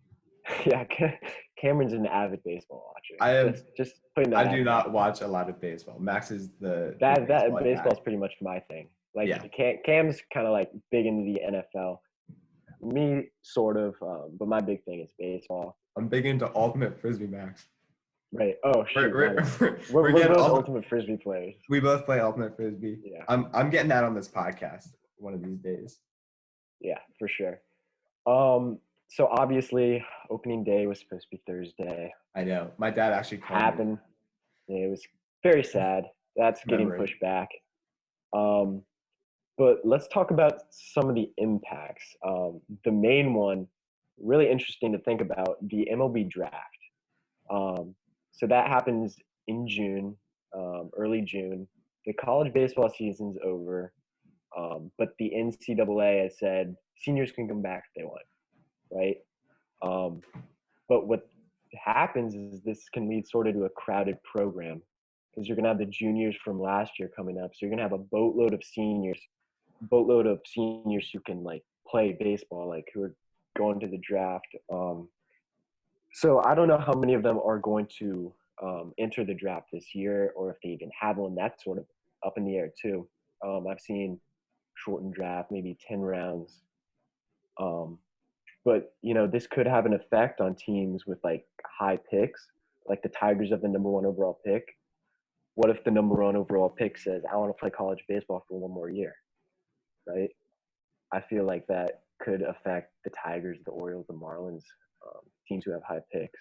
Cameron's an avid baseball watcher. Just putting that I do not watch a lot of baseball. Max is that baseball's pretty much my thing. Like Cam's kind of like big into the NFL. Me, sort of, but my big thing is baseball. I'm big into ultimate frisbee, Max. Right. Oh, shoot. We're both ultimate frisbee players. We both play ultimate frisbee. Yeah. I'm getting that on this podcast one of these days. Yeah, for sure. So obviously, opening day was supposed to be Thursday. I know. My dad actually called me. Yeah, it was very sad. That's getting pushed back. But let's talk about some of the impacts. The main one, really interesting to think about, the MLB draft. So that happens in June, early June. The college baseball season's over, but the NCAA has said seniors can come back if they want, right? But what happens is this can lead sort of to a crowded program because you're going to have the juniors from last year coming up. So you're going to have a boatload of seniors who can like play baseball, like who are going to the draft. So I don't know how many of them are going to enter the draft this year or if they even have one. That's sort of up in the air too. I've seen shortened draft, maybe 10 rounds. But, this could have an effect on teams with like high picks, like the Tigers have the number 1 overall pick. What if the number 1 overall pick says, I want to play college baseball for one more year, right? I feel like that could affect the Tigers, the Orioles, the Marlins, teams who have high picks.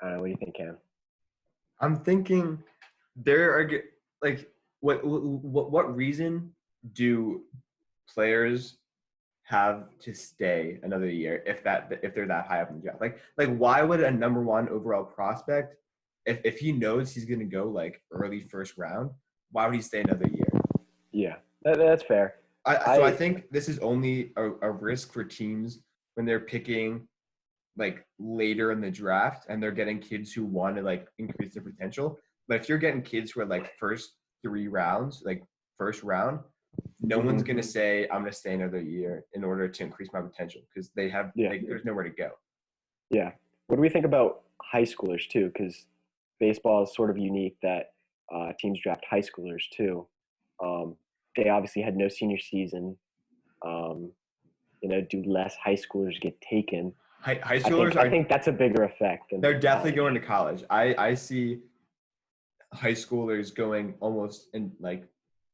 I don't know. What do you think, Cam? I'm thinking there are like what reason do players have to stay another year if they're that high up in the draft? Like why would a number one overall prospect, if he knows he's gonna go like early first round, why would he stay another year? Yeah, that's fair. So I think this is only a risk for teams when they're picking like later in the draft and they're getting kids who want to like increase their potential. But if you're getting kids who are like first 3 rounds, like first round, no one's gonna say I'm gonna stay another year in order to increase my potential because they have there's nowhere to go. Yeah. What do we think about high schoolers too? Because baseball is sort of unique that teams draft high schoolers too. They obviously had no senior season. Do less high schoolers get taken? High schoolers I think that's a bigger effect than they're definitely college. going to college. I see high schoolers going almost in like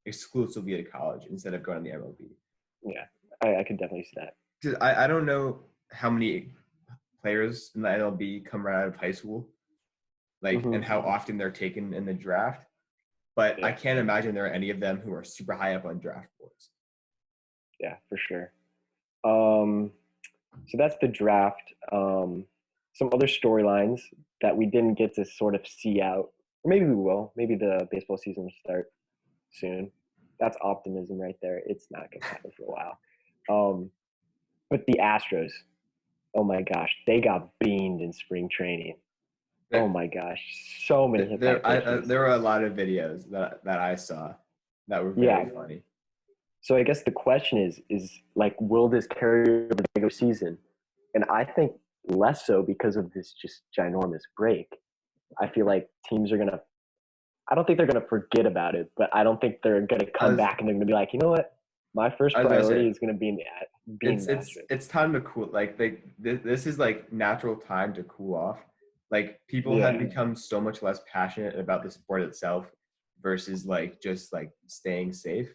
exclusively to college instead of going to the MLB. Yeah, I could definitely see that. Because I don't know how many players in the MLB come right out of high school, like and how often they're taken in the draft. But I can't imagine there are any of them who are super high up on draft boards. Yeah, for sure. So that's the draft. Some other storylines that we didn't get to sort of see out, or maybe we will. Maybe the baseball season will start soon. That's optimism right there. It's not going to happen for a while. But the Astros, oh my gosh, they got beamed in spring training. Oh my gosh, so many hit by pitches. There were a lot of videos that I saw that were very funny. So I guess the question is like, will this carry over the regular season? And I think less so because of this just ginormous break. I feel like teams are gonna. I don't think they're gonna forget about it, but I don't think they're gonna come back and they're gonna be like, you know what, my first priority is gonna be in the Astros. It's time to cool. Like this is like natural time to cool off. Like people have become so much less passionate about the sport itself versus like just like staying safe.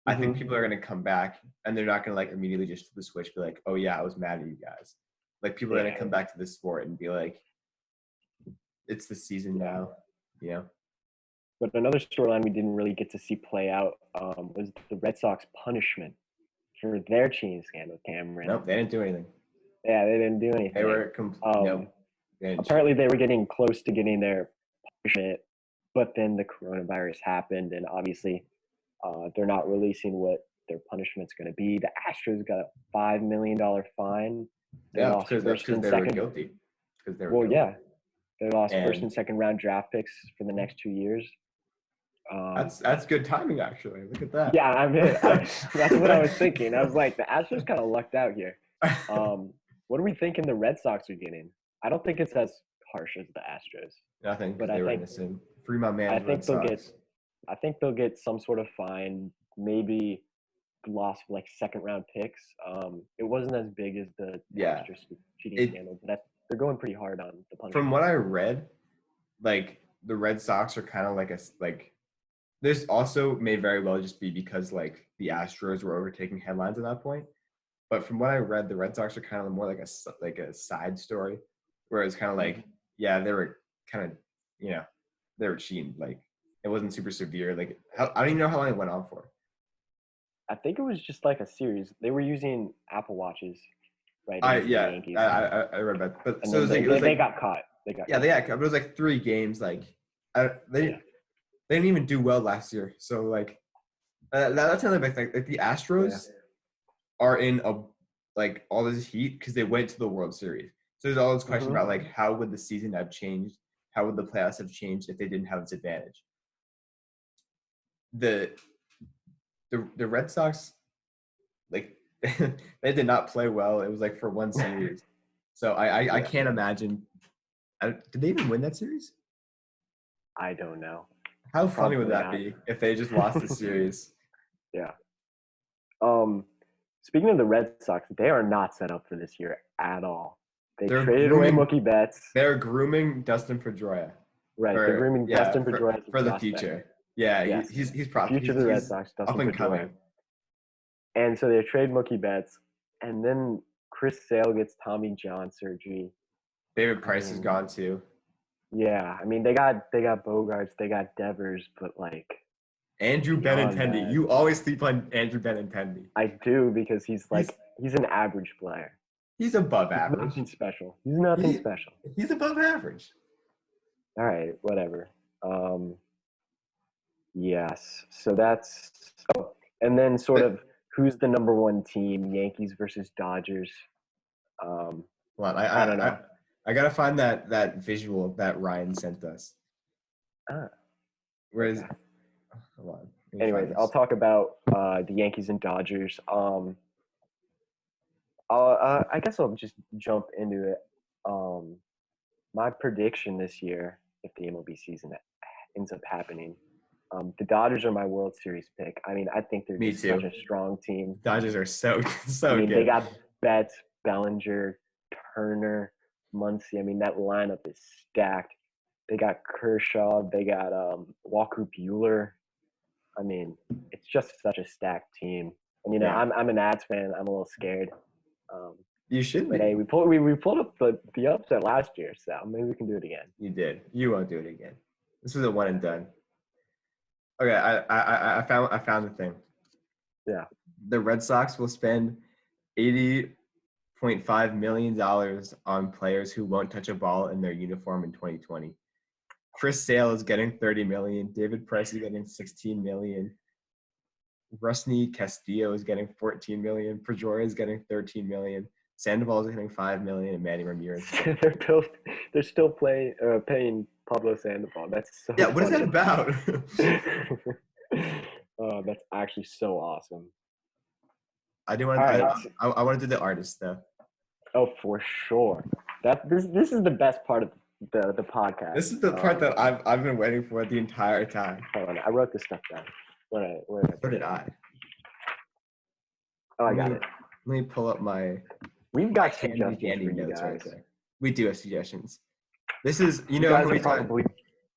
I think people are going to come back and they're not going to like immediately just flip the switch, be like, oh yeah, I was mad at you guys. Like people are going to come back to the sport and be like, it's the season now, you know? But another storyline we didn't really get to see play out was the Red Sox punishment for their cheating scandal, Cameron. Nope, they didn't do anything. Yeah, they didn't do anything. They were apparently they were getting close to getting their punishment, but then the coronavirus happened, and obviously they're not releasing what their punishment's going to be. The Astros got a $5 million fine. They lost because they were guilty. Yeah, they lost first and second round draft picks for the next 2 years. That's good timing, actually. Look at that. Yeah, that's what I was thinking. I was like, the Astros kind of lucked out here. What are we thinking the Red Sox are getting? I don't think it's as harsh as the Astros. Nothing, but they were innocent. Free my man. I think they'll get some sort of fine, maybe loss of like second round picks. It wasn't as big as the Astros cheating scandal, but they're going pretty hard on the punishment. From what I read, like the Red Sox are kind of like this also may very well just be because like the Astros were overtaking headlines at that point. But from what I read, the Red Sox are kind of more like a side story, where it's kind of like, yeah, they were kind of, they were cheating. Like it wasn't super severe. Like I don't even know how long it went on for. I think it was just like a series. They were using Apple Watches, right? I read that. But so they got caught. But it was like 3 games. Like they didn't even do well last year. So like that's another big thing. Like the Astros are in all this heat because they went to the World Series. So there's all this question about like how would the season have changed? How would the playoffs have changed if they didn't have this advantage? The Red Sox, like they did not play well. It was like for one series. So I can't imagine. Did they even win that series? I don't know. How funny would that be if they just lost the series? Yeah. Speaking of the Red Sox, they are not set up for this year at all. They're traded away Mookie Betts. They're grooming Dustin Pedroia. Right, they're grooming Dustin Pedroia for the future. Yeah, he's probably future of the Red Sox, Dustin Pedroia. And so they trade Mookie Betts, and then Chris Sale gets Tommy John surgery. David Price is gone too. Yeah, I mean they got Bogarts, they got Devers, but like Andrew beyond Benintendi. that, You always sleep on Andrew Benintendi. I do because he's He's an average player. he's above He's average. nothing special. He's nothing He special. he's above average. All right, whatever. Yes. So that's and then sort But of who's the number one team? Yankees versus Dodgers. Um, hold on, I don't know. I gotta find that visual that Ryan sent us. Ah, Whereas, okay. hold on. Let me Anyways, find I'll this. talk about the Yankees and Dodgers. I guess I'll just jump into it. Um, my prediction this year, if the MLB season ends up happening, the Dodgers are my World Series pick. I mean, I think they're Me just such too. a strong team. Dodgers are so I so mean, they good. got Betts, Bellinger, Turner, Muncy. I mean, that lineup is stacked. They got Kershaw. They got Walker Bueller. I mean, it's just such a stacked team. And you know, Yeah, I'm an Nats fan. I'm a little scared. Um, you should but be. hey, we pulled up the upset last year, so maybe we can do it again. You did. You won't do it again. This was a one and done. Okay, I found the thing. Yeah. The Red Sox will spend $80.5 million on players who won't touch a ball in their uniform in 2020. Chris Sale is getting $30 million. David Price is getting $16 million. Rusney Castillo is getting $14 million. Pedroia is getting $13 million. Sandoval is getting $5 million, and Manny Ramirez. they're still paying Pablo Sandoval. That's so Yeah, what is that funny. about? Oh, that's actually so awesome. I do want. All right. I want to do the artist though. Oh, for sure. This is the best part of the podcast. This is the part that I've been waiting for the entire time. Hold on, I wrote this stuff down. Where So did I. Oh, I got it. Let me pull up my. We've got handy suggestions for you notes guys. right there. We do have suggestions. This is You guys are probably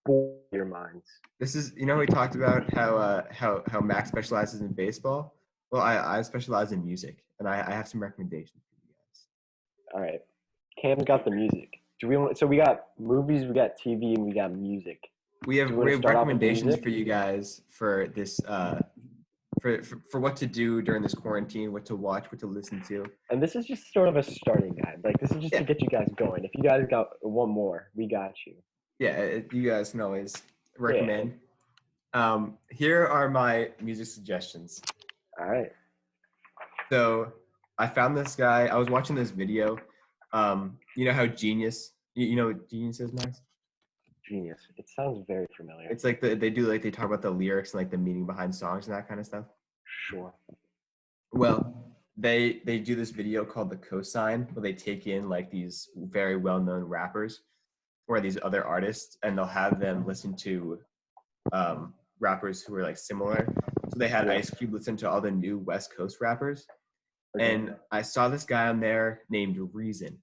bored your minds. This is we talked about how Max specializes in baseball. Well, I specialize in music, and I have some recommendations for you guys. All right, Cam's got the music. So we got movies, we got TV, and we got music. We have recommendations for you guys for this for what to do during this quarantine, what to watch, what to listen to. And this is just sort of a starting guide. Like this is just to get you guys going. If you guys got one more, we got you. Yeah, you guys can always recommend. Yeah. Here are my music suggestions. All right. So I found this guy. I was watching this video. You know how Genius? You know what Genius is, Max? Genius. It sounds very familiar. It's like they talk about the lyrics and like the meaning behind songs and that kind of stuff. Sure. Well, they do this video called The Cosign where they take in like these very well-known rappers or these other artists and they'll have them listen to rappers who are like similar. So they had Ice Cube listen to all the new West Coast rappers. Okay. And I saw this guy on there named Reason.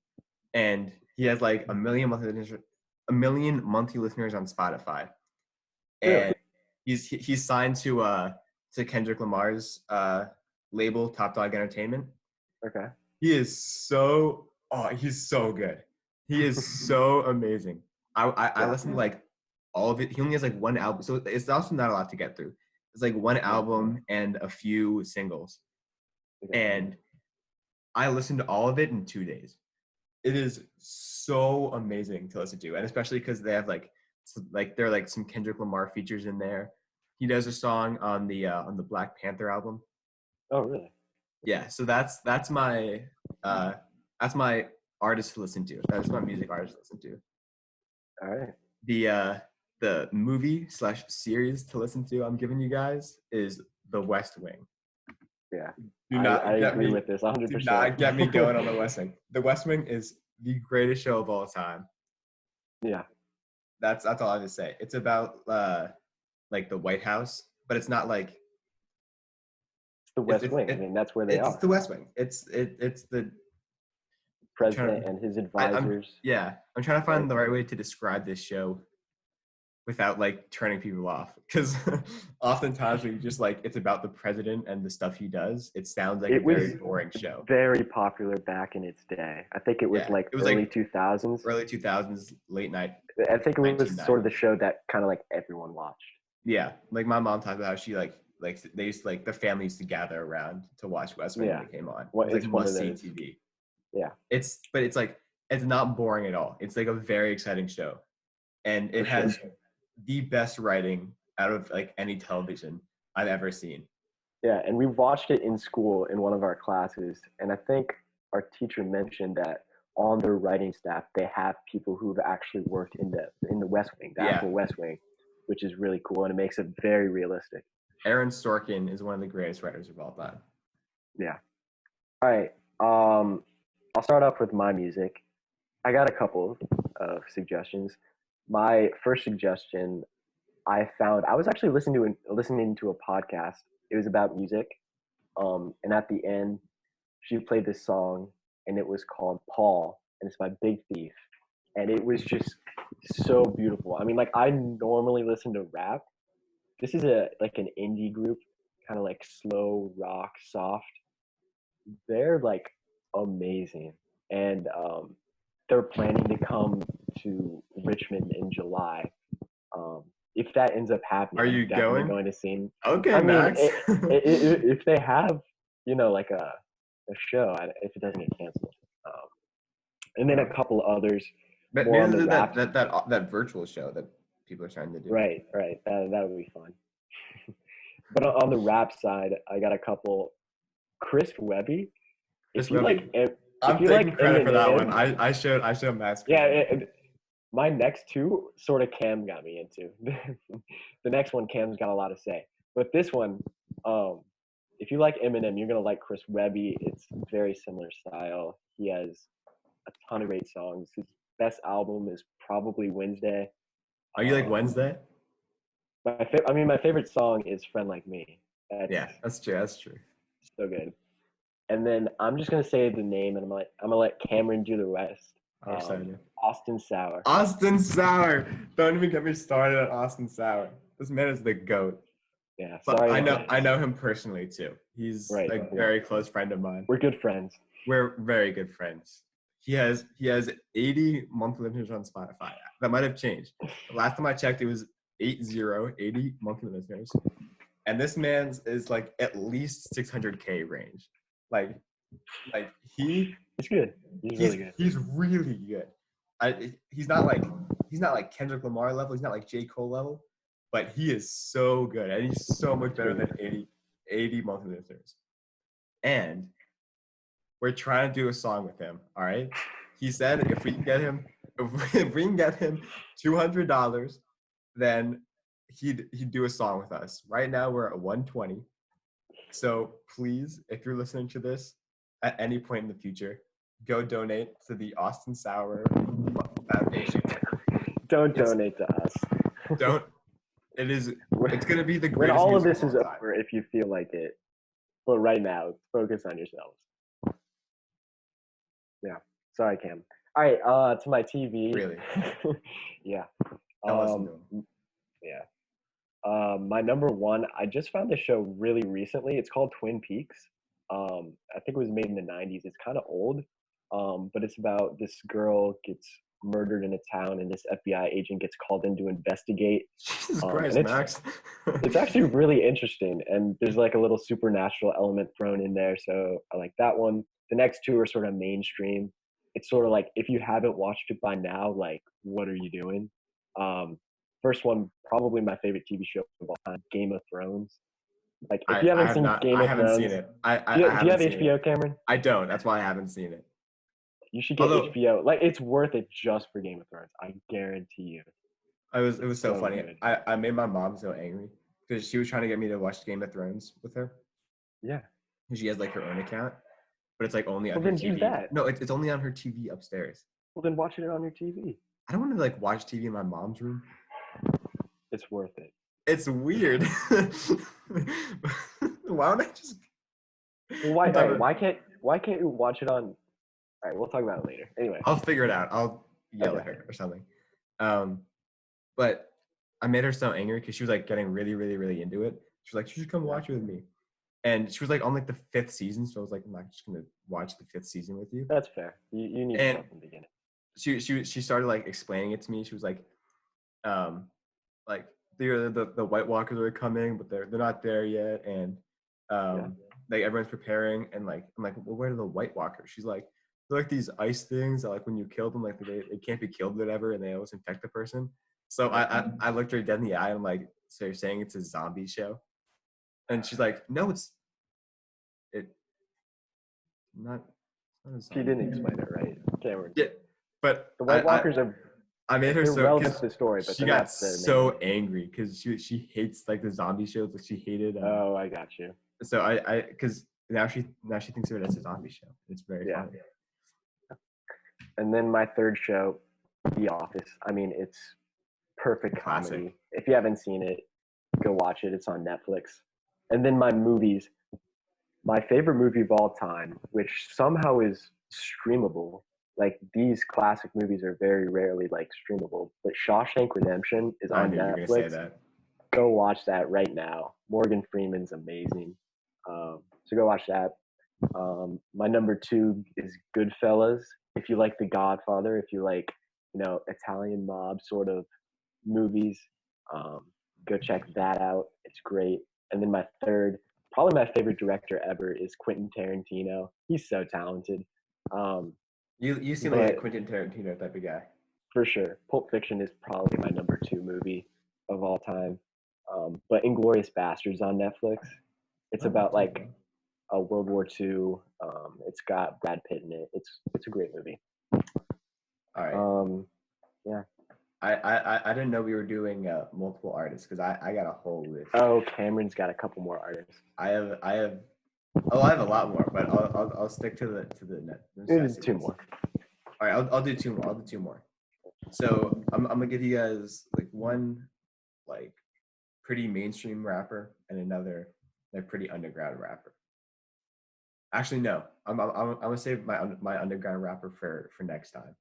And he has like a million monthly listeners on Spotify. And he's signed to Kendrick Lamar's label, Top Dog Entertainment. Okay. He's so good. He is so amazing. I listened to like all of it. He only has like one album, so it's also not a lot to get through. It's like one album and a few singles. Okay. And I listened to all of it in 2 days. It is so amazing to listen to, and especially because they have like there are like some Kendrick Lamar features in there. He does a song on the Black Panther album. Oh, really? Yeah. So that's my artist to listen to. That's my music artist to listen to. All right. The movie/series to listen to I'm giving you guys is The West Wing. Yeah. I agree with this 100%. Do not get me going on The West Wing. The West Wing is the greatest show of all time. Yeah. That's all I have to say. It's about like the White House, but it's not like it's the West Wing. I mean, that's where they are. It's the West Wing. It's the president and his advisors. I'm trying to find the right way to describe this show without like turning people off, because oftentimes when you just like it's about the president and the stuff he does, it sounds like It a was very boring show. very popular back in its day. I think it was Yeah, like it was early like 2000s. early 2000s, late night, I think it was sort of the 1990s. show that kind of like everyone watched. Yeah, like my mom talked about how she like they used to, like the family used to gather around to watch West Wing when it came on. It was like It's one of must see those. TV. Yeah, But it's like it's not boring at all. It's like a very exciting show, and it for sure. has the best writing out of like any television I've ever seen. Yeah, and we watched it in school in one of our classes, and I think our teacher mentioned that on their writing staff they have people who've actually worked in the West Wing, the Yeah, actual West Wing, which is really cool, and it makes it very realistic. Aaron Sorkin is one of the greatest writers of all time. Yeah. All right. I'll start off with my music. I got a couple of suggestions. My first suggestion I was actually listening to a podcast. It was about music. And at the end, she played this song, and it was called Paul, and it's by Big Thief, and it was just so beautiful. I mean, like I normally listen to rap. This is a like an indie group, kind of like slow rock, soft. They're like amazing, and they're planning to come to Richmond in July. Um, if that ends up happening, Are I'm you definitely going? going to see them. Okay, I mean, Max. if they have, like a show, if it doesn't get canceled, and then a couple others But more on maybe the that rap. that virtual show that people are trying to do. Right, that would be fun. But on the rap side, I got a couple. Chris Webby. Chris If you Webby. like, if I'm you taking like credit for that one. Eminem, I showed Max. Chris yeah. Webby. My next two sort of Cam got me into. The next one, Cam's got a lot to say, but this one, um, if you like Eminem, you're gonna like Chris Webby. It's very similar style. He has a ton of great songs. His best album is probably Wednesday. Are you like Wednesday? My favorite song is "Friend Like Me." That's Yeah, that's true. That's true. so good. And then I'm just gonna say the name, and I'm gonna let Cameron do the rest. I'm excited. Austin Sour. Austin Sour. Don't even get me started on Austin Sour. This man is the GOAT. Yeah, But sorry. I know him personally too. He's Right. a very close friend of mine. We're good friends. We're very good friends. He has 80 monthly listeners on Spotify. That might have changed. The last time I checked, it was 80 monthly listeners. And this man's is like at least 600K range. Like He's good. He's really good. He's really good. He's not like Kendrick Lamar level. He's not like J. Cole level, but he is so good, and he's so much better than 80 monthly listeners. And we're trying to do a song with him. All right. He said if we can get him $200, then he'd do a song with us. Right now we're at 120. So please, if you're listening to this at any point in the future, go donate to the Austin Sour Foundation. Donate to us. Don't. It's gonna be the greatest. When all of this is over, if you feel like it. But right now, focus on yourselves. Yeah. Sorry, Cam. All right. To my TV. Really? Yeah. Don't listen to him. Yeah. My number one, I just found this show really recently. It's called Twin Peaks. I think it was made in the 90s. It's kind of old, but it's about this girl gets murdered in a town, and this FBI agent gets called in to investigate. Jesus Christ, Max. It's actually really interesting, and there's like a little supernatural element thrown in there, so I like that one. The next two are sort of mainstream. It's sort of like, if you haven't watched it by now, like, what are you doing? First one, probably my favorite TV show of all time, Game of Thrones. Like, if you haven't seen Game of Thrones, I haven't seen it. Do you have HBO, Cameron? I don't. That's why I haven't seen it. You should get HBO. Like, it's worth it just for Game of Thrones. I guarantee you. It was so funny. I made my mom so angry because she was trying to get me to watch Game of Thrones with her. Yeah. She has like her own account, but it's like only on her TV. Use that. No, it's only on her TV upstairs. Well, then watch it on your TV. I don't want to like watch TV in my mom's room. It's worth it. It's weird. Why don't I just? Well, why can't you watch it on? All right, we'll talk about it later. Anyway, I'll figure it out. I'll yell at her or something. But I made her so angry because she was like getting really, really, really into it. She was like, "You should come watch it with me." And she was like on like the 5th season, so I was like, "I'm not just gonna watch the 5th season with you." That's fair. You need to know from the beginning. She started like explaining it to me. She was like the White Walkers are coming, but they're not there yet, and like everyone's preparing, and like I'm like, well, where are the White Walkers? She's like, they're like these ice things that like when you kill them, like they can't be killed, whatever, and they always infect the person. So I looked her dead in the eye, and I'm like, so you're saying it's a zombie show? And she's like, no, it's not a She zombie. didn't explain it right, Cameron. Yeah, but The White Walkers I made her they're so relevant to the story, but she got so angry because she hates like the zombie shows. Like she hated. Oh, I got you. So I because now she thinks of it as a zombie show. It's very funny. And then my third show, The Office. I mean, it's perfect Classic. comedy. If you haven't seen it, go watch it. It's on Netflix. And then my movies. My favorite movie of all time, which somehow is streamable. Like these classic movies are very rarely like streamable. But Shawshank Redemption is on Netflix. You were gonna say that. Go watch that right now. Morgan Freeman's amazing. So go watch that. My number 2 is Goodfellas. If you like The Godfather, if you like, Italian mob sort of movies, go check that out. It's great. And then my third, probably my favorite director ever, is Quentin Tarantino. He's so talented. You seem like a Quentin Tarantino type of guy. For sure. Pulp Fiction is probably my number 2 movie of all time. But Inglourious Basterds on Netflix. It's about like a World War II. It's got Brad Pitt in it. It's a great movie. All right. Yeah. I didn't know we were doing multiple artists because I got a whole list. Oh, Cameron's got a couple more artists. I have a lot more, but I'll stick to the net. Maybe 2 more. All right, I'll do 2 more. I'll do 2 more. So I'm gonna give you guys like one like pretty mainstream rapper and another like pretty underground rapper. Actually, no. I'm gonna save my underground rapper for next time.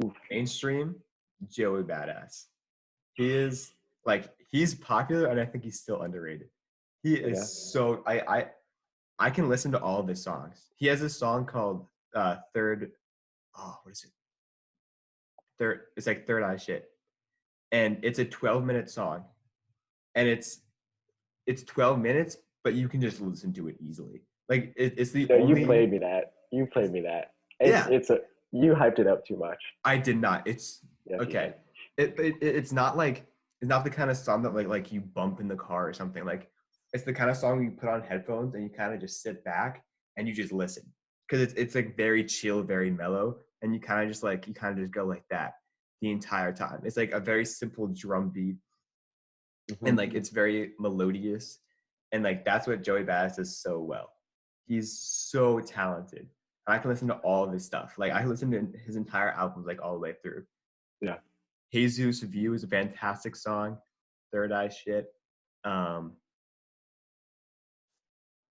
Oof. Mainstream, Joey Badass. He's popular and I think he's still underrated. He is so I can listen to all of his songs. He has a song called Third. Oh, what is it? It's like Third Eye Shit, and it's a 12-minute song, and it's 12 minutes, but you can just listen to it easily. Like it's the only. You played me that. You hyped it up too much. I did not. It's okay. It's not the kind of song that like you bump in the car or something. Like it's the kind of song you put on headphones and you kind of just sit back and you just listen because it's like very chill, very mellow, and you kind of just go like that the entire time. It's like a very simple drum beat, and like it's very melodious, and like that's what Joey Badass does so well. He's so talented. I can listen to all of his stuff. Like I can listen to his entire albums like all the way through. Yeah. Jesus View is a fantastic song. Third Eye Shit.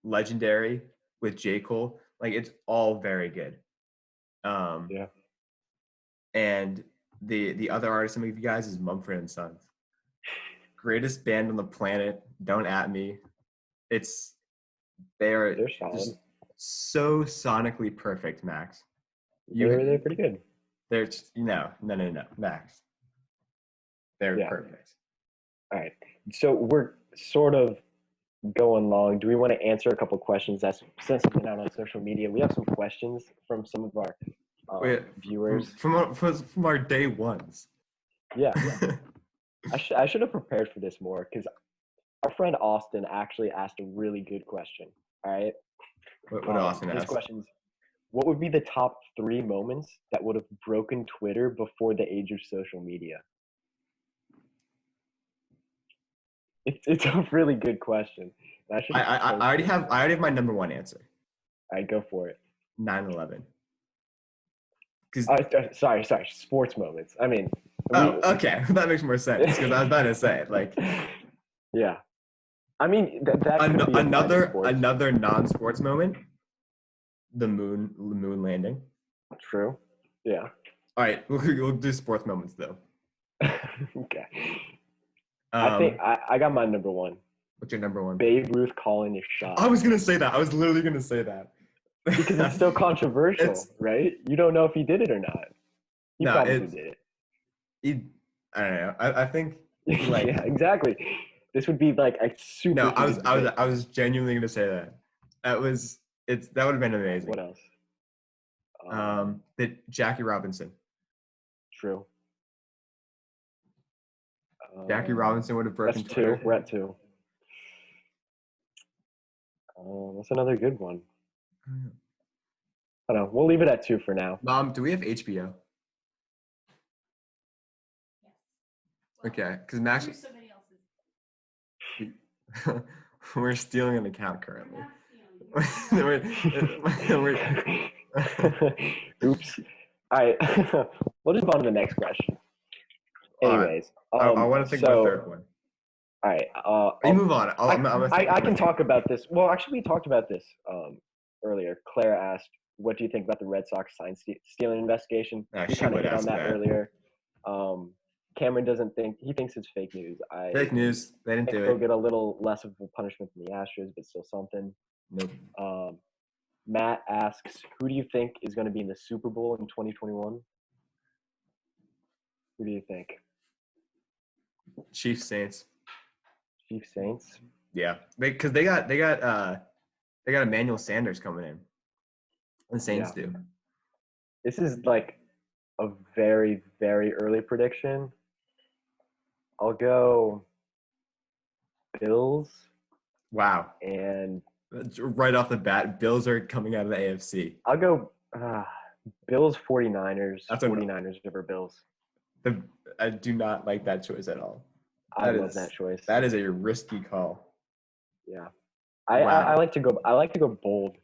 Legendary with J. Cole. Like it's all very good. And the other artist I'm gonna give you guys is Mumford and Sons. Greatest band on the planet. Don't at me. They're just so sonically perfect, Max. They're pretty good. They're just, no, Max. They're perfect. All right. So we're sort of going long. Do we want to answer a couple questions that's since we've been out on social media? We have some questions from some of our viewers. From our day ones. Yeah. I should have prepared for this more because our friend Austin actually asked a really good question. All right. What Austin asked? His questions. What would be the top 3 moments that would have broken Twitter before the age of social media? It's a really good question. I already have my number 1 answer. All right, go for it. 9/11. Sorry. Sports moments. I mean. Okay, that makes more sense because I was about to say it. Like. Yeah. I mean that another non-sports moment. The moon landing. True. Yeah. All right, we'll do sports moments though. Okay. I think I got my number one. What's your number one? Babe Ruth calling his shot. I was gonna say that. I was literally gonna say that. Because it's still controversial, right? You don't know if he did it or not. He probably did it. I don't know. I think like yeah, exactly. This would be like a super. No, I was genuinely gonna say that. That would have been amazing. What else? That Jackie Robinson. True. Jackie Robinson would have broken. That's two. We're at two. What's another good one? I don't know. We'll leave it at two for now. Mom, do we have HBO? Okay, because Max. We're stealing an account currently. Oops. All right. We'll just move on to the next question. Anyways, I want to think of a third one. All right. You move on. I can talk about this. Well, actually, we talked about this earlier. Claire asked, "What do you think about the Red Sox sign stealing investigation?" We kind of hit on that earlier. Cameron doesn't think – he thinks it's fake news. Fake news. They didn't do it. They'll get a little less of a punishment than the Astros, but still something. Nope. Matt asks, who do you think is going to be in the Super Bowl in 2021? Who do you think? Chiefs Saints. Chiefs Saints? Yeah. Because they got Emmanuel Sanders coming in. The Saints do. This is like a very, very early prediction. I'll go Bills. Wow. And right off the bat, Bills are coming out of the AFC. I'll go Bills 49ers. That's 49ers over Bills. I do not like that choice at all. I love that choice. That is a risky call. Yeah. I like to go bold.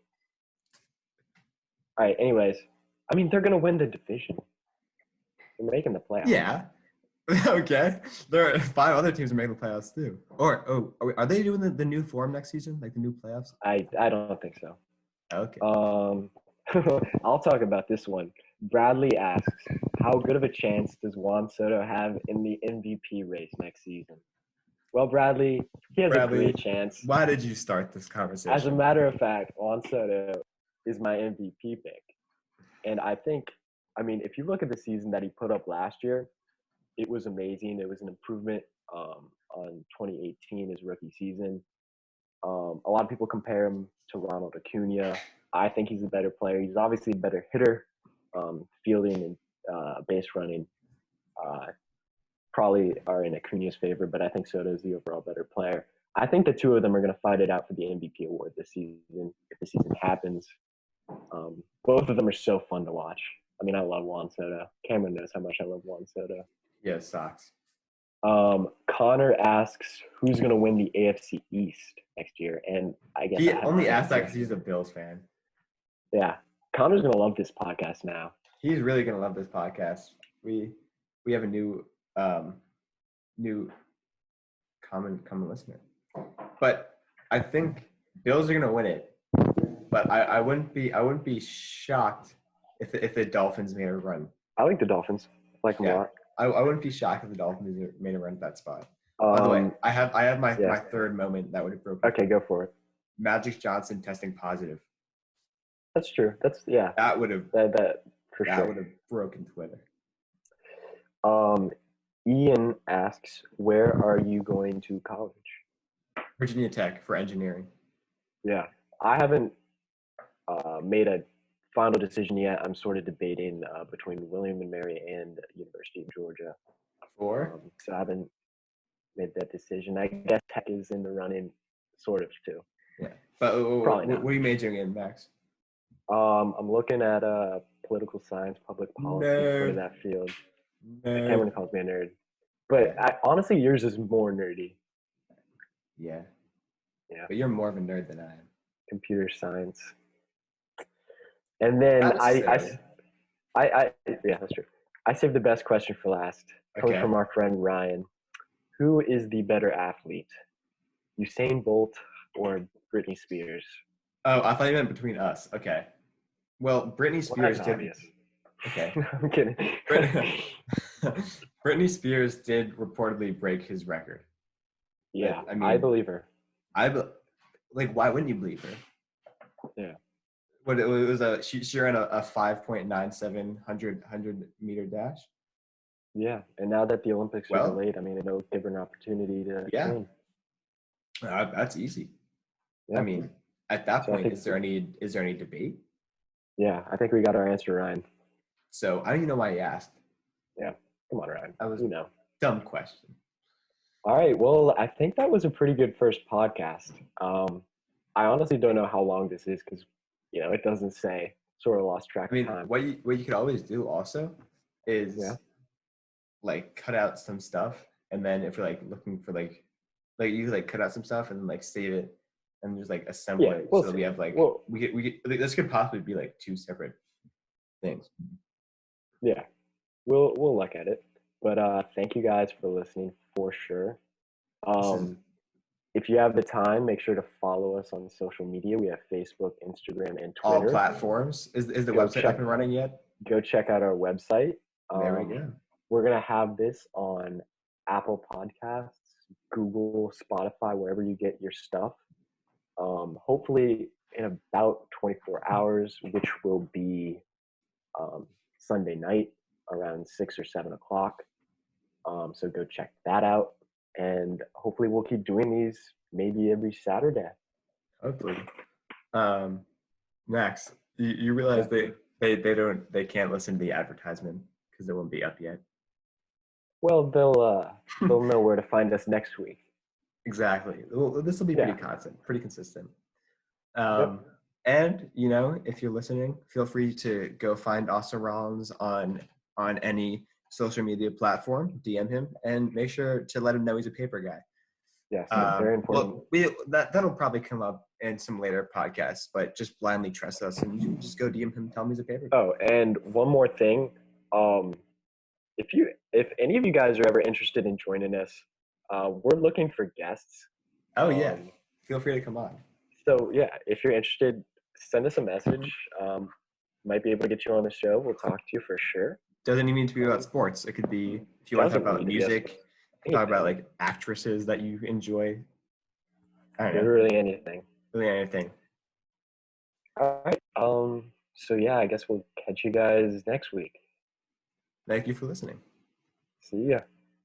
All right, anyways. I mean, they're going to win the division. They're making the playoffs. Yeah. Okay. There are 5 other teams are making the playoffs too. Or are they doing the new form next season, like the new playoffs? I don't think so. Okay. I'll talk about this one. Bradley asks, how good of a chance does Juan Soto have in the MVP race next season? Well, Bradley, he has a great chance. Why did you start this conversation? As a matter of fact, Juan Soto is my MVP pick. And I think, I mean, if you look at the season that he put up last year, it was amazing. It was an improvement on 2018, his rookie season. A lot of people compare him to Ronald Acuna. I think he's a better player. He's obviously a better hitter, fielding and base running. Probably are in Acuna's favor, but I think Soto is the overall better player. I think the two of them are going to fight it out for the MVP award this season, if the season happens. Both of them are so fun to watch. I mean, I love Juan Soto. Cameron knows how much I love Juan Soto. Yeah, Sox. Connor asks, who's going to win the AFC East next year? And I guess he only asked that because he's a Bills fan. Yeah. Connor's going to love this podcast now. He's really going to love this podcast. We have a new common listener. But I think Bills are going to win it. But I wouldn't be shocked if the Dolphins made a run. I like the Dolphins. I like them a lot. I wouldn't be shocked if the Dolphins made a run at that spot. By the way, I have my third moment that would have broken. Okay, go for it. Magic Johnson testing positive. That's true. That would have would have broken Twitter. Ian asks, where are you going to college? Virginia Tech for engineering. Yeah, I haven't made a final decision yet. I'm sort of debating between William and Mary and University of Georgia. So I haven't made that decision. I guess Tech is in the running, sort of, too. Yeah, but what are you majoring in, Max? I'm looking at political science, public policy, sort of that field. Cameron calls me a nerd. But honestly, yours is more nerdy. Yeah. But you're more of a nerd than I am. Computer science. And then yeah, that's true. I saved the best question for last. Coming from our friend Ryan. Who is the better athlete? Usain Bolt or Britney Spears? Oh, I thought you meant between us. Okay. Well, Britney Spears did. Obvious. Okay. I'm kidding. Britney Spears did reportedly break his record. Yeah, I I mean, believe her. like, why wouldn't you believe her? Yeah. What it was she ran a 5.97 100 meter dash. Yeah, and now that the Olympics are Well, delayed, I mean, it'll give her an opportunity to yeah, train. that's easy. I Yeah. mean, at that So I point, think, is there any debate? yeah, I think we got our answer, Ryan. So I don't even know why you asked. Yeah. Come on, Ryan. That was You know. dumb question. All right. Well, I think that was a pretty good first podcast. I honestly don't know how long this is because, it doesn't say. Sort of lost track I of mean, time. what you could always do also Yeah. is like cut out some stuff, and then if you're like looking for like you like cut out some stuff and then like save it and just like assemble Yeah. it We'll so that we see. have like Well, like, this could possibly be like two separate things. yeah. We'll look at it. But thank you guys for listening for sure. This is If you have the time, make sure to follow us on social media. We have Facebook, Instagram, and all Twitter. platforms. Is the Go website up check and running yet? go check out our website. There we go. We're gonna have this on Apple Podcasts, Google, Spotify, wherever you get your stuff. Hopefully in about 24 hours, which will be Sunday night around 6 or 7 o'clock. So go check that out, and hopefully we'll keep doing these maybe every Saturday. Hopefully. Max, you realize they can't listen to the advertisement because it won't be up yet. Well, they'll know where to find us next week. Exactly. Well, this will be pretty consistent. Yep. And if you're listening, feel free to go find Austin Rollins on any social media platform, DM him, and make sure to let him know he's a paper guy. Yes, very important. Well, that'll probably come up in some later podcasts, but just blindly trust us and you just go DM him, tell him he's a paper guy. Oh, and one more thing. If any of you guys are ever interested in joining us, we're looking for guests. Oh yeah, feel free to come on. So yeah, if you're interested, send us a message. Might be able to get you on the show. We'll talk to you for sure. Doesn't even need to be about sports. It could be if you want to talk about music, talk about like actresses that you enjoy. I don't know. Literally anything. Really anything. All right. So yeah, I guess we'll catch you guys next week. Thank you for listening. See ya.